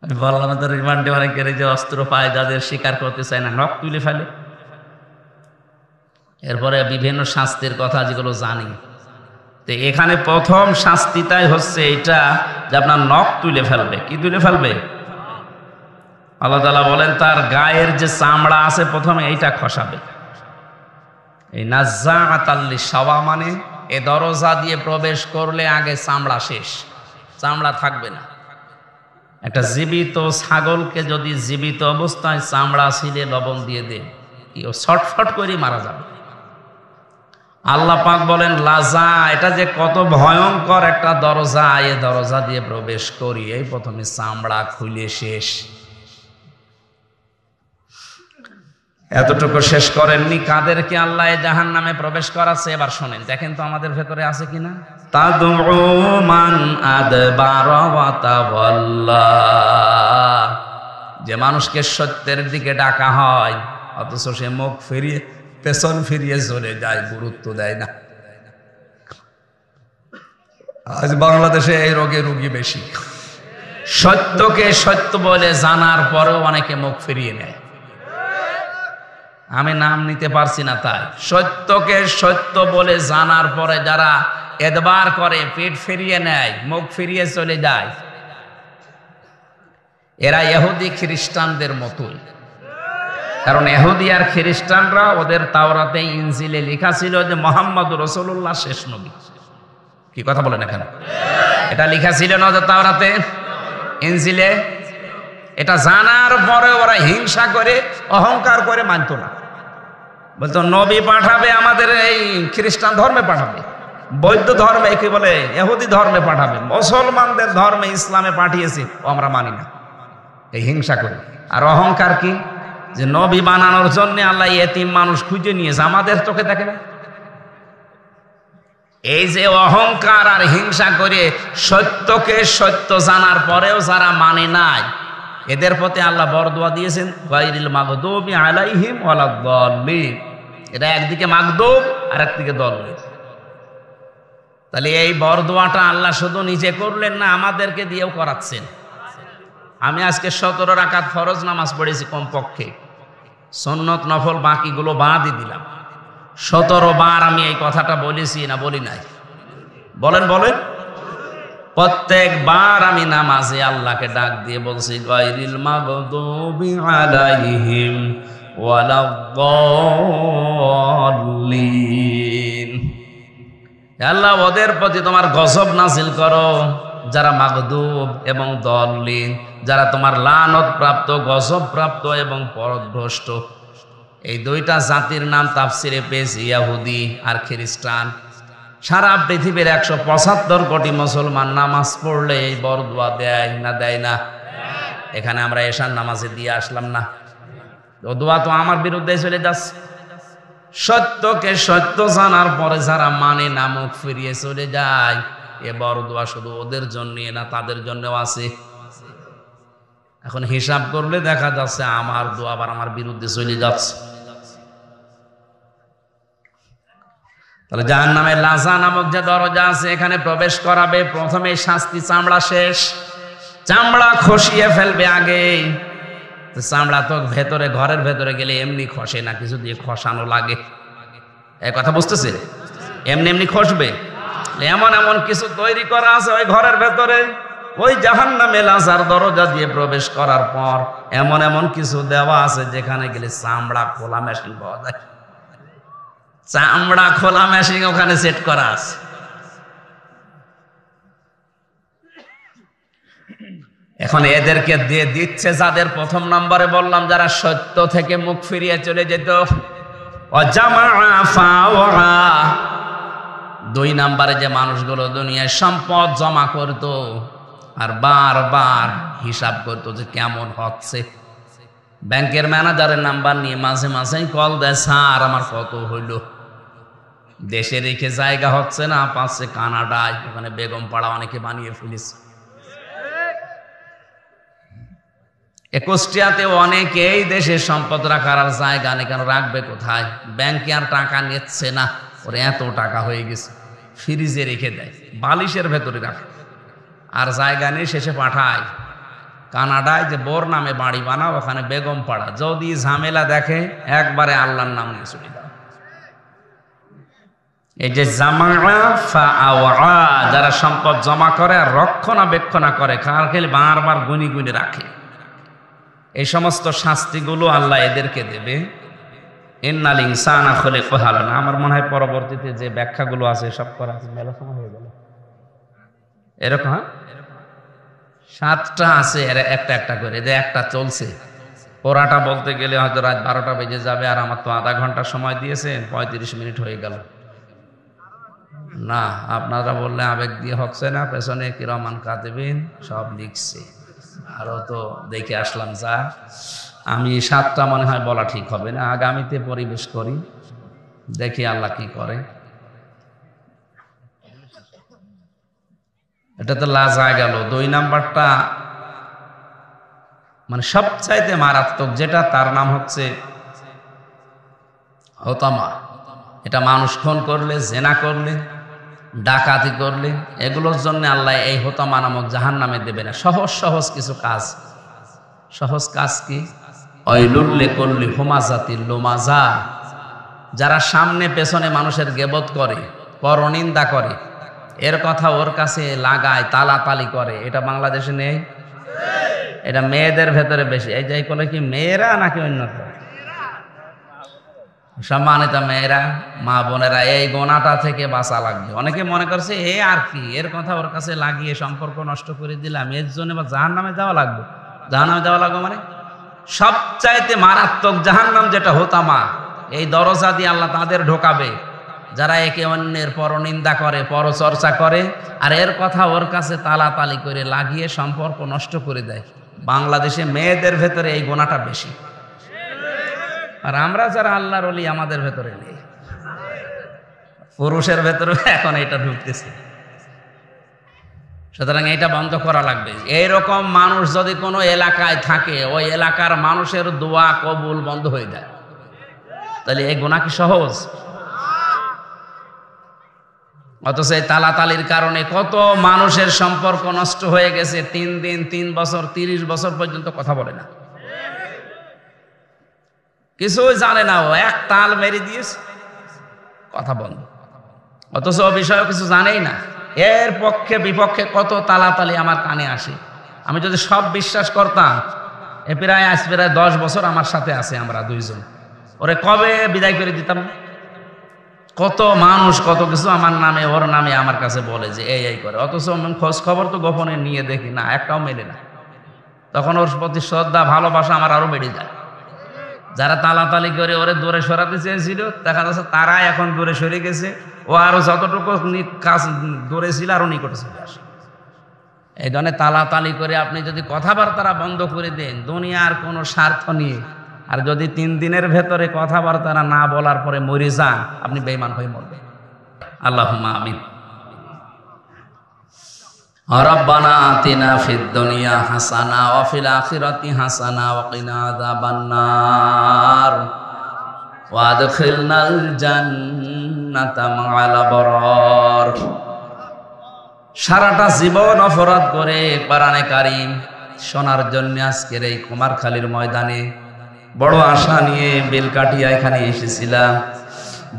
আমি বললাম তো রিমান্ডে অনেকের যে অস্ত্র পায়, যাদের স্বীকার করতে চায় না, নখ তুলে ফেলে। এরপরে বিভিন্ন শাস্তির কথা যেগুলো জানি, তো এখানে প্রথম শাস্তিটাই হচ্ছে এটা যে আপনার নখ তুলে ফেলবে। কি তুলে ফেলবে? আল্লাহ তাআলা বলেন তার গায়ের যে চামড়া আছে প্রথমে এইটা খসাবে। এই নাযাআতাল লিশশাবা মানে এ দরজা দিয়ে প্রবেশ করলে আগে চামড়া শেষ, চামড়া থাকবে না। একটা জীবিত ছাগলকে যদি জীবিত অবস্থায় চামড়া ছিলে লবণ দিয়ে দেন, কি ও ছটফট করে মারা যাবে। আল্লাহ পাক বলেন লাজা, এটা যে কত ভয়ঙ্কর একটা দরজা, এ দরজা দিয়ে প্রবেশ করি এই প্রথমে চামড়া খুলে শেষ। এতটুকু শেষ করেননি, কাদেরকে আল্লাহ জাহান্নামে প্রবেশ করাচ্ছে এবার শোনেন। দেখেন তো আমাদের ভেতরে আছে কিনা। তাদউ মান আদবারা ওয়া তাওয়াল্লা, যে মানুষকে সত্যের দিকে ডাকা হয় অথচ সে মুখ ফিরিয়ে পেছন ফিরিয়ে চলে যায়, গুরুত্ব দেয় না। আজ বাংলাদেশে এই রোগী বেশি। সত্যকে সত্য বলে জানার পরেও অনেকে মুখ ফিরিয়ে নেয়। আমি নাম নিতে পারছি না, তাই সত্যকে সত্য বলে জানার পরে যারা এদবার করে, পেট ফিরিয়ে নেয়, মুখ ফিরিয়ে চলে যায়, এরা ইহুদি খ্রিস্টানদের মতোই। কারণ ইহুদি আর খ্রিস্টানরা ওদের তাওরাতে ইনজিলে লেখা ছিল যে মুহাম্মদ রাসূলুল্লাহ শেষ নবী। কি কথা বলেন এখানে? এটা লেখা ছিল না যে তাওরাতে, ইনজিলে? এটা জানার পরে ওরা হিংসা করে, অহংকার করে মানত না। বলতো নবী পাঠাবে আমাদের এই খ্রিস্টান ধর্মে পাঠাবে, বৌদ্ধ ধর্মে, কি বলে ইহুদি ধর্মে পাঠাবে, মুসলমানদের ধর্মে ইসলামে পাঠিয়েছে, ও আমরা মানি না, এই হিংসা করে। আর অহংকার কি? যে নবী বানানোর জন্য আল্লাহ এতিম মানুষ খুঁজে নিয়েছে, আমাদের চোখে দেখে না। এই যে অহংকার আর হিংসা করে সত্যকে সত্য জানার পরেও যারা মানে নাই, এদের প্রতি আল্লাহ বরদোয়া দিয়েছেন গায়রিল মাগদুবি আলাইহিম ওয়ালাদ-দাল্লিন। এটা একদিকে মাগদুব আর একদিকে দল্লিন। তাহলে এই বরদোয়াটা আল্লাহ শুধু নিজে করলেন না, আমাদেরকে দিয়েও করাচ্ছেন। আমি আজকে 17 রাকাত ফরজ নামাজ পড়েছি কমপক্ষে, সুন্নত নফল বাকিগুলো বাদই দিলাম। 17 বার আমি এই কথাটা বলেছি না বলি নাই? বলেন বলেন। প্রত্যেকবার আমি নামাজে আল্লাহকে ডাক দিয়ে বলছি গায়রিল মাগদুবি আলাইহিম ওয়ালাদ-দাল্লিন। আল্লাহ ওদের প্রতি তোমার গজব নাজিল করো, যারা মাগদুব এবং দল্লিন, যারা তোমার লানত প্রাপ্ত, গজব প্রাপ্ত এবং পথভ্রষ্ট। এই দুইটা জাতির নাম তাফসিরে পেয়েছি, ইহুদি আর খ্রিস্টান। সারা পৃথিবীর 175 কোটি মুসলমান নামাজ পড়লে এই বরদোয়া দেয় না দেয় না? এখানে আমরা এশার নামাজে দিয়ে আসলাম না, ও দোয়া তো আমার বিরুদ্ধে চলে যাচ্ছে। সত্যকে সত্য জানার পরে যারা মানে না, মুখ ফিরিয়ে চলে যায়, এ বরদোয়া শুধু ওদের জন্য না, তাদের জন্যও আছে। এখন হিসাব করলে দেখা যাচ্ছে আমার দোয়া আবার আমার বিরুদ্ধে চলে যাচ্ছে। তাহলে জাহান্নামের লাযা নামক যে দরজা আছে, এখানে প্রবেশ করাবে, প্রথমে শাস্তি চামড়া শেষ, চামড়া খসিয়ে ফেলবে আগে। চামড়া তো ভেতরে, ঘরের ভেতরে গেলে এমনি খসে না, কিছু দিয়ে খসানো লাগে। এই কথা বুঝতেছে? এমনি এমনি খসবে। এমন এমন কিছু তৈরি করা আছে ওই ঘরের ভেতরে, ওই জাহান্নামে লাজার দরজা দিয়ে প্রবেশ করার পর এমন এমন কিছু দেওয়া আছে যেখানে গেলে চামড়া খোলা মেশিন পাওয়া যায়। চামড়া খোলা মেশিন ওখানে সেট করা আছে। এখন এদেরকে দিয়ে দিচ্ছে যাদের, প্রথম নম্বরে বললাম যারা সত্য থেকে মুখ ফিরিয়ে চলে যেত, দুই নম্বরে যে মানুষগুলো দুনিয়ায় সম্পদ জমা করত আর বারবার হিসাব করতো যে কেমন হচ্ছে। ব্যাংকের ম্যানেজারের নাম্বার নিয়ে মাঝে মাঝেই কল দেয়, স্যার আমার কত হইল। দেশে রেখে জায়গা হচ্ছে না, পাচ্ছে কানাডায়, ওখানে বেগম পাড়া অনেকে বানিয়ে ফেলেছে। কুষ্টিয়াতেও অনেকেই দেশে সম্পদ রাখার আর জায়গা নেই, কেন রাখবে কোথায়? ব্যাংকে আর টাকা নিচ্ছে না, ওর এত টাকা হয়ে গেছে, ফ্রিজে রেখে দেয়, বালিশের ভেতরে রাখে, আর জায়গা নেই, শেষে পাঠায় কানাডায়, যে বোর নামে বাড়ি বানাও, ওখানে বেগম পাড়া। যদি ঝামেলা দেখে একবারে আল্লাহর নাম নিয়ে চলে দাও। এই যে যারা সম্পদ জমা করে আর রক্ষণাবেক্ষণা করে, খেলে বারবার গুনি গুনি রাখে, এই সমস্ত শাস্তিগুলো আল্লাহ এদেরকে দেবে। ইন্নাল ইনসানা খুলিকা হালুআ। আমার মনে হয় পরবর্তীতে যে ব্যাখ্যাগুলো আছে সব করা আছে, মেলা সময় হয়ে গেল এরকম। 7টা আছে, একটা একটা করে, যে একটা চলছে, ওরাটা বলতে গেলে হয়তো রাত 12টা বেজে যাবে, আর আমার তো আধা ঘন্টা সময় দিয়েছেন, 35 মিনিট হয়ে গেল। না, আপনারা বললে আবেগ দিয়ে হচ্ছে না, পেছনে কিরামান কাতিবিন সব লিখছে, আরো তো দেখে আসলাম। যা আমি 7টা মনে হয় বলা ঠিক হবে না, আগামীতে পরিবেশ করি, দেখি আল্লাহ কি করে। এটা তো লাজা গেল। 2 নাম্বারটা মানে সবচাইতে মারাত্মক যেটা, তার নাম হচ্ছে হতামা। এটা মানুষ খুন করলে, জেনা করলে, ডাকাতি করলে, এগুলোর জন্য আল্লাহ এই হতামা নামক জাহান্নামে দেবে না। সহজ সহজ কিছু কাজ। সহজ কাজ কি? ওয়াইলুল লিকুল্লি হুমাযাতিল লুমাযা। যারা সামনে পেছনে মানুষের গীবত করে, পরনিন্দা করে, এর কথা ওর কাছে লাগায়, তালাতালি করে, এটা বাংলাদেশে নেই। এটা মেয়েদের ভেতরে বেশি। এই যাই বলে কি মেয়েরা নাকি অন্য সম্মানিত মেয়েরা, মা বোনেরা, এই গোনাটা থেকে বাঁচা লাগবে। অনেকে মনে করছে এ আর কি, এর কথা ওর কাছে লাগিয়ে সম্পর্ক নষ্ট করে দিলাম, এর জন্য বা জাহান্নামে যাওয়া লাগবে। জাহান্নামে যাওয়া লাগবে মানে সবচাইতে মারাত্মক জাহান্নাম যেটা হোতামা, এই দরজা দিয়ে আল্লাহ তাদের ঢোকাবে যারা একে অন্যের পরনিন্দা করে, পরচর্চা করে, আর এর কথা ওর কাছে তালাতালি করে লাগিয়ে সম্পর্ক নষ্ট করে দেয়। বাংলাদেশে মেয়েদের ভেতরে এই গোনাটা বেশি। আর আমরা যারা আল্লাহর ওলি আমাদের ভেতরে নেই, পুরুষের ভেতরে এখন এটা ঢুকতেছে। সুতরাং এটা বন্ধ করা লাগবে। এইরকম মানুষ যদি কোনো এলাকায় থাকে, ওই এলাকার মানুষের দোয়া কবুল বন্ধ হয়ে যায়। তাহলে এই গুনাহ কি সহজ? অথচ এই তালাতালির কারণে কত মানুষের সম্পর্ক নষ্ট হয়ে গেছে। 3 দিন, 3 বছর, 30 বছর পর্যন্ত কথা বলে না, কিছুই জানে না, ও এক তাল মেরে দিয়েছে, কথা বন্ধ। অথচ বিষয় কিছু জানেই না। এর পক্ষে বিপক্ষে কত তালাতালি আমার কানে আসে। আমি যদি সব বিশ্বাস করতাম, আজ প্রায় 10 বছর আমার সাথে আছে, আমরা দুইজন, ওরে কবে বিদায় করে দিতাম। কত মানুষ কত কিছু আমার নামে ওর নামে আমার কাছে বলে যে এই করে, অথচ খোঁজ খবর তো গোপনে নিয়ে দেখি না, একটাও মেলে না। তখন ওর প্রতি শ্রদ্ধা ভালোবাসা আমার আরো বেড়ে যায়। যারা তালাতালি করে ওরে দূরে সরাতে চেয়েছিল, দেখা যাচ্ছে তারা এখন দূরে সরে গেছে, ও আরো যতটুকু কাজ দূরে ছিল আরো নিকটে চলে আসে। এই ধরনের তালাতালি করে আপনি যদি কথাবার্তা বন্ধ করে দেন দুনিয়ার কোনো স্বার্থ নিয়ে, আর যদি 3 দিনের ভেতরে কথাবার্তা না বলার পরে মরে যান, আপনি বেঈমান হয়ে মরবেন। আল্লাহুম্মা আমিন। রব্বানা আতিনা ফিদ দুনিয়া হাসানা ওয়া ফিল আখিরাতি হাসানা ওয়া কিনা আযাবান নার ওয়া আদখিলনাল জান্নাতা মা'আল আবরার। সারাটা জীবন অপরাধ করে কোরআনে কারীম শোনার জন্য আজকের এই কুমারখালীর ময়দানে বড় আশা নিয়ে বেলকাটিয়া এখানে এসেছিলাম।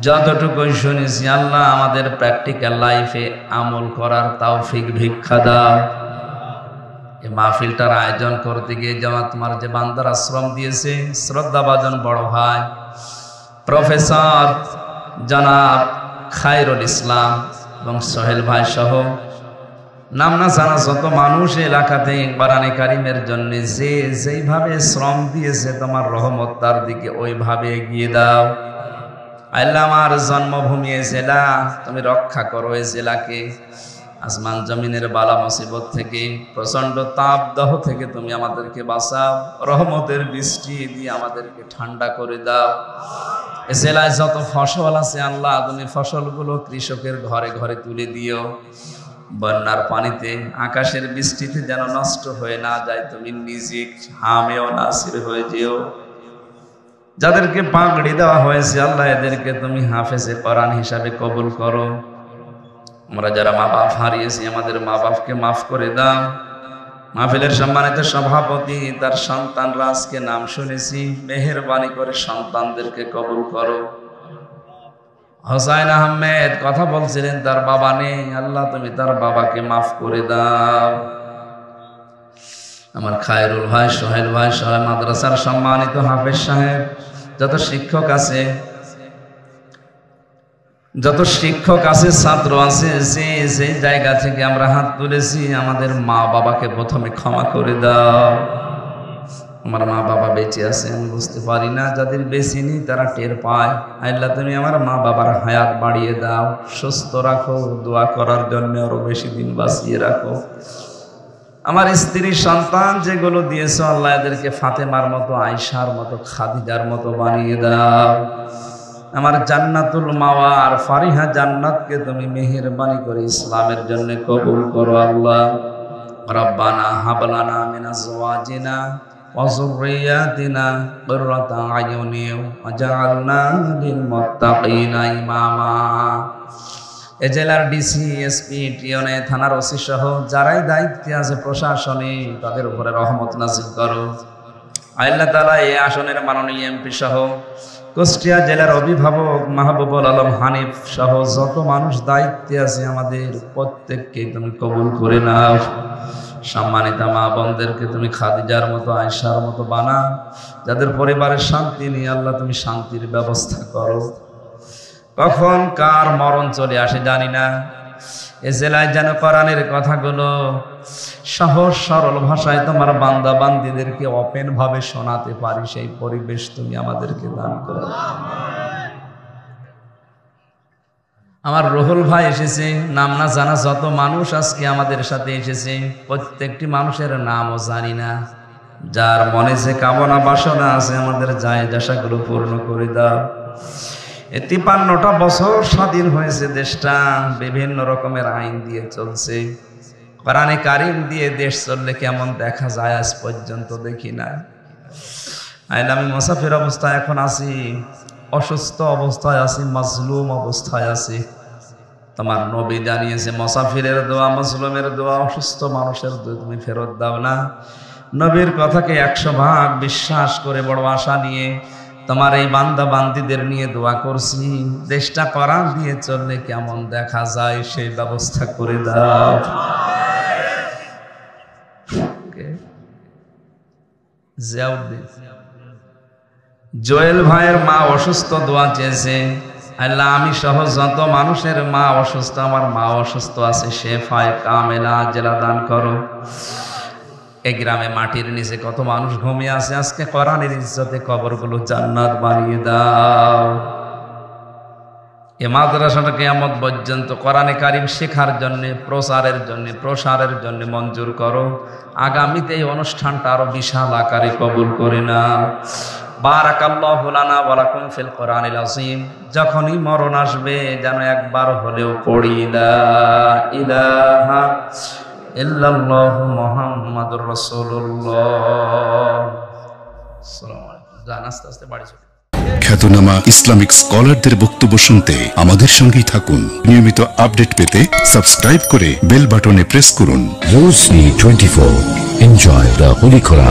যতটুকু শুনেছি, আল্লাহ আমাদের প্র্যাকটিক্যাল লাইফে আমল করার তৌফিক ভিক্ষা দাও। এই মাহফিলটার আয়োজন করতে গিয়ে যেমন তোমার যে বান্দার আশ্রম দিয়েছে, শ্রদ্ধাভাজন বড় ভাই প্রফেসর জনাব খায়রুল ইসলাম এবং সোহেল ভাই সহ নাম না জানা যত মানুষ এলাকাতে কোরআনে কারীমের জন্য যে যেইভাবে শ্রম দিয়েছে, তোমার রহমত তার দিকে ওইভাবে এগিয়ে দাও। আল্লাহ আমার জন্মভূমি এই জেলা তুমি রক্ষা করো, এই জেলাকে আসমান জমিনের বালা মুসিবত থেকে, প্রচন্ড তাপদাহ থেকে তুমি আমাদেরকে বাঁচাও। রহমতের বৃষ্টি দিয়ে আমাদেরকে ঠান্ডা করে দাও। এই জেলায় যত ফসল আছে আল্লাহ, তুমি ফসলগুলো কৃষকের ঘরে ঘরে তুলে দিও। বন্যার পানিতে, আকাশের বৃষ্টিতে যেন নষ্ট হয়ে না যায়, তুমি নিজে হামেও নাসির হয়ে যেও। যাদেরকে পাগড়ি দেওয়া হয়েছে আল্লাহ, এদেরকে তুমি হাফেজে কোরআন হিসাবে কবুল করো। আমরা যারা মা বাপ হারিয়েছি, আমাদের মা বাপকে মাফ করে দাও। মাহফিলের সম্মানিত সভাপতি, তার সন্তানরা আজকে নাম শুনেছি, মেহেরবানি করে সন্তানদেরকে কবুল করো। হোসাইন আহমেদ কথা বলছিলেন, তার বাবা নেই, আল্লাহ তুমি তার বাবাকে মাফ করে দাও। আমার খায়রুল ভাই, সোহেল ভাই সহ মাদ্রাসার সম্মানিত হাফেজ সাহেব, যত শিক্ষক আছে, ছাত্র আছে, যে জায়গা থেকে আমরা হাত তুলেছি, আমাদের মা বাবাকে প্রথমে ক্ষমা করে দাও। আমার মা বাবা বেঁচে আছে আমি বুঝতে পারি না, যাদের বেঁচে নেই তারা টের পায়। আল্লাহ তুমি আমার মা বাবার হায়াত বাড়িয়ে দাও, সুস্থ রাখো, দোয়া করার জন্য আরো বেশি দিন বাঁচিয়ে রাখো। আমার স্ত্রী সন্তান যেগুলো দিয়েছো আল্লাহ, এদেরকে ফাতেমার মতো, আয়েশার মতো, খাদিজার মতো বানিয়ে দাও। আমার জান্নাতুল মাওয়া আর ফারিহা জান্নাতকে তুমি মেহেরবানি করে ইসলামের জন্য কবুল করো আল্লাহ। রব্বানা হাব লানা মিন আজওয়াজিনা ওয়া যুররিয়াতিনা কুররাতা আয়ুনিন ওয়াজআলনা লিল মুত্তাকিনা ইমামা। এ জেলার ডিসি, এসপি, টিওনে, থানার ওসি সহ যারাই দায়িত্বে আছে প্রশাসনে, তাদের উপরে রহমত নাজিল করো। আল্লাহ তাআলা এই আসনের মাননীয় এমপি সহ কুষ্টিয়া জেলার অভিভাবক মাহবুবুল আলম হানিফ সহ যত মানুষ দায়িত্বে আছে, আমাদের প্রত্যেককে তুমি কবুল করে নাও। সম্মানিত মা বোনদেরকে তুমি খাদিজার মতো, আয়েশার মতো বানাও। যাদের পরিবারের শান্তি নেই আল্লাহ তুমি শান্তির ব্যবস্থা করো। কখন কার মরণ চলে আসে জানি না, এ জেলায় যেন কোরআনের কথাগুলো সহজ সরল ভাষায় তোমার বান্দা বান্দীদেরকে ওপেন ভাবে শোনাতে পারি, সেই পরিবেশ তুমি আমাদেরকে দান করো। আমার রুহুল ভাই এসেছে, নাম না জানা যত মানুষ আজকে আমাদের সাথে এসেছে, প্রত্যেকটি মানুষের নামও জানি না। যার মনে যে কামনা বাসনা আছে আমাদের জায়েজ আশাগুলো পূর্ণ করে দাও। 53টা বছর স্বাধীন হয়েছে দেশটা, বিভিন্ন রকমের আইন দিয়ে চলছে। কোরআনে কারিম দিয়ে দেশ চললে কেমন দেখা যায় আজ পর্যন্ত দেখি না। আমি মুসাফির অবস্থায় এখন আছি, অসুস্থ অবস্থায় আছি, মাজলুম অবস্থায় আছি। তোমার নবী জানিয়েছে মুসাফিরের দোয়া, মাজলুমের দোয়া, অসুস্থ মানুষের দোয়া তুমি ফেরত দাও না। নবীর কথাকে 100 ভাগ বিশ্বাস করে বড় আশা নিয়ে তোমার এই বান্দা বান্দিদের নিয়ে দোয়া করছি। দেশটা কোরআন দিয়ে চললে কেমন দেখা যায় সেই ব্যবস্থা করে দাও। জোয়েল ভাইয়ের মা অসুস্থ, দোয়া চেয়েছে। আল্লাহ আমি সহ যত মানুষের মা অসুস্থ, আমার মা অসুস্থ আছে, শেফায়ে কামেলা আজেলা দান করো। এই গ্রামে মাটির নিচে কত মানুষ ঘুমিয়ে আছে, আজকে কোরআনের ইজ্জতে কবরগুলো জান্নাত বানিয়ে দাও। এই মাদ্রাসাটা কিয়ামত পর্যন্ত কোরআনে কারিম শেখার জন্য, প্রচারের জন্য, প্রসারের জন্য মঞ্জুর করো। আগামীতে এই অনুষ্ঠানটা আরো বিশাল আকারে কবুল করে নাও। বারাকাল্লাহু লানা ওয়া লাকুম ফিল কোরআনিল আযীম। যখনই মরণ আসবে যেন একবার হলেও পড়ি লা ইলাহা ইল্লাল্লাহু মুহাম্মাদুর রাসূলুল্লাহ। আসসালামু আলাইকুম। জান আস্তে আস্তে বাড়ি চলে। খ্যাতনামা ইসলামিক স্কলারদের বক্তব্য শুনতে আমাদের সঙ্গেই থাকুন। নিয়মিত আপডেট পেতে সাবস্ক্রাইব করে বেল বাটনে প্রেস করুন। Rosary 24. Enjoy the Holy Quran.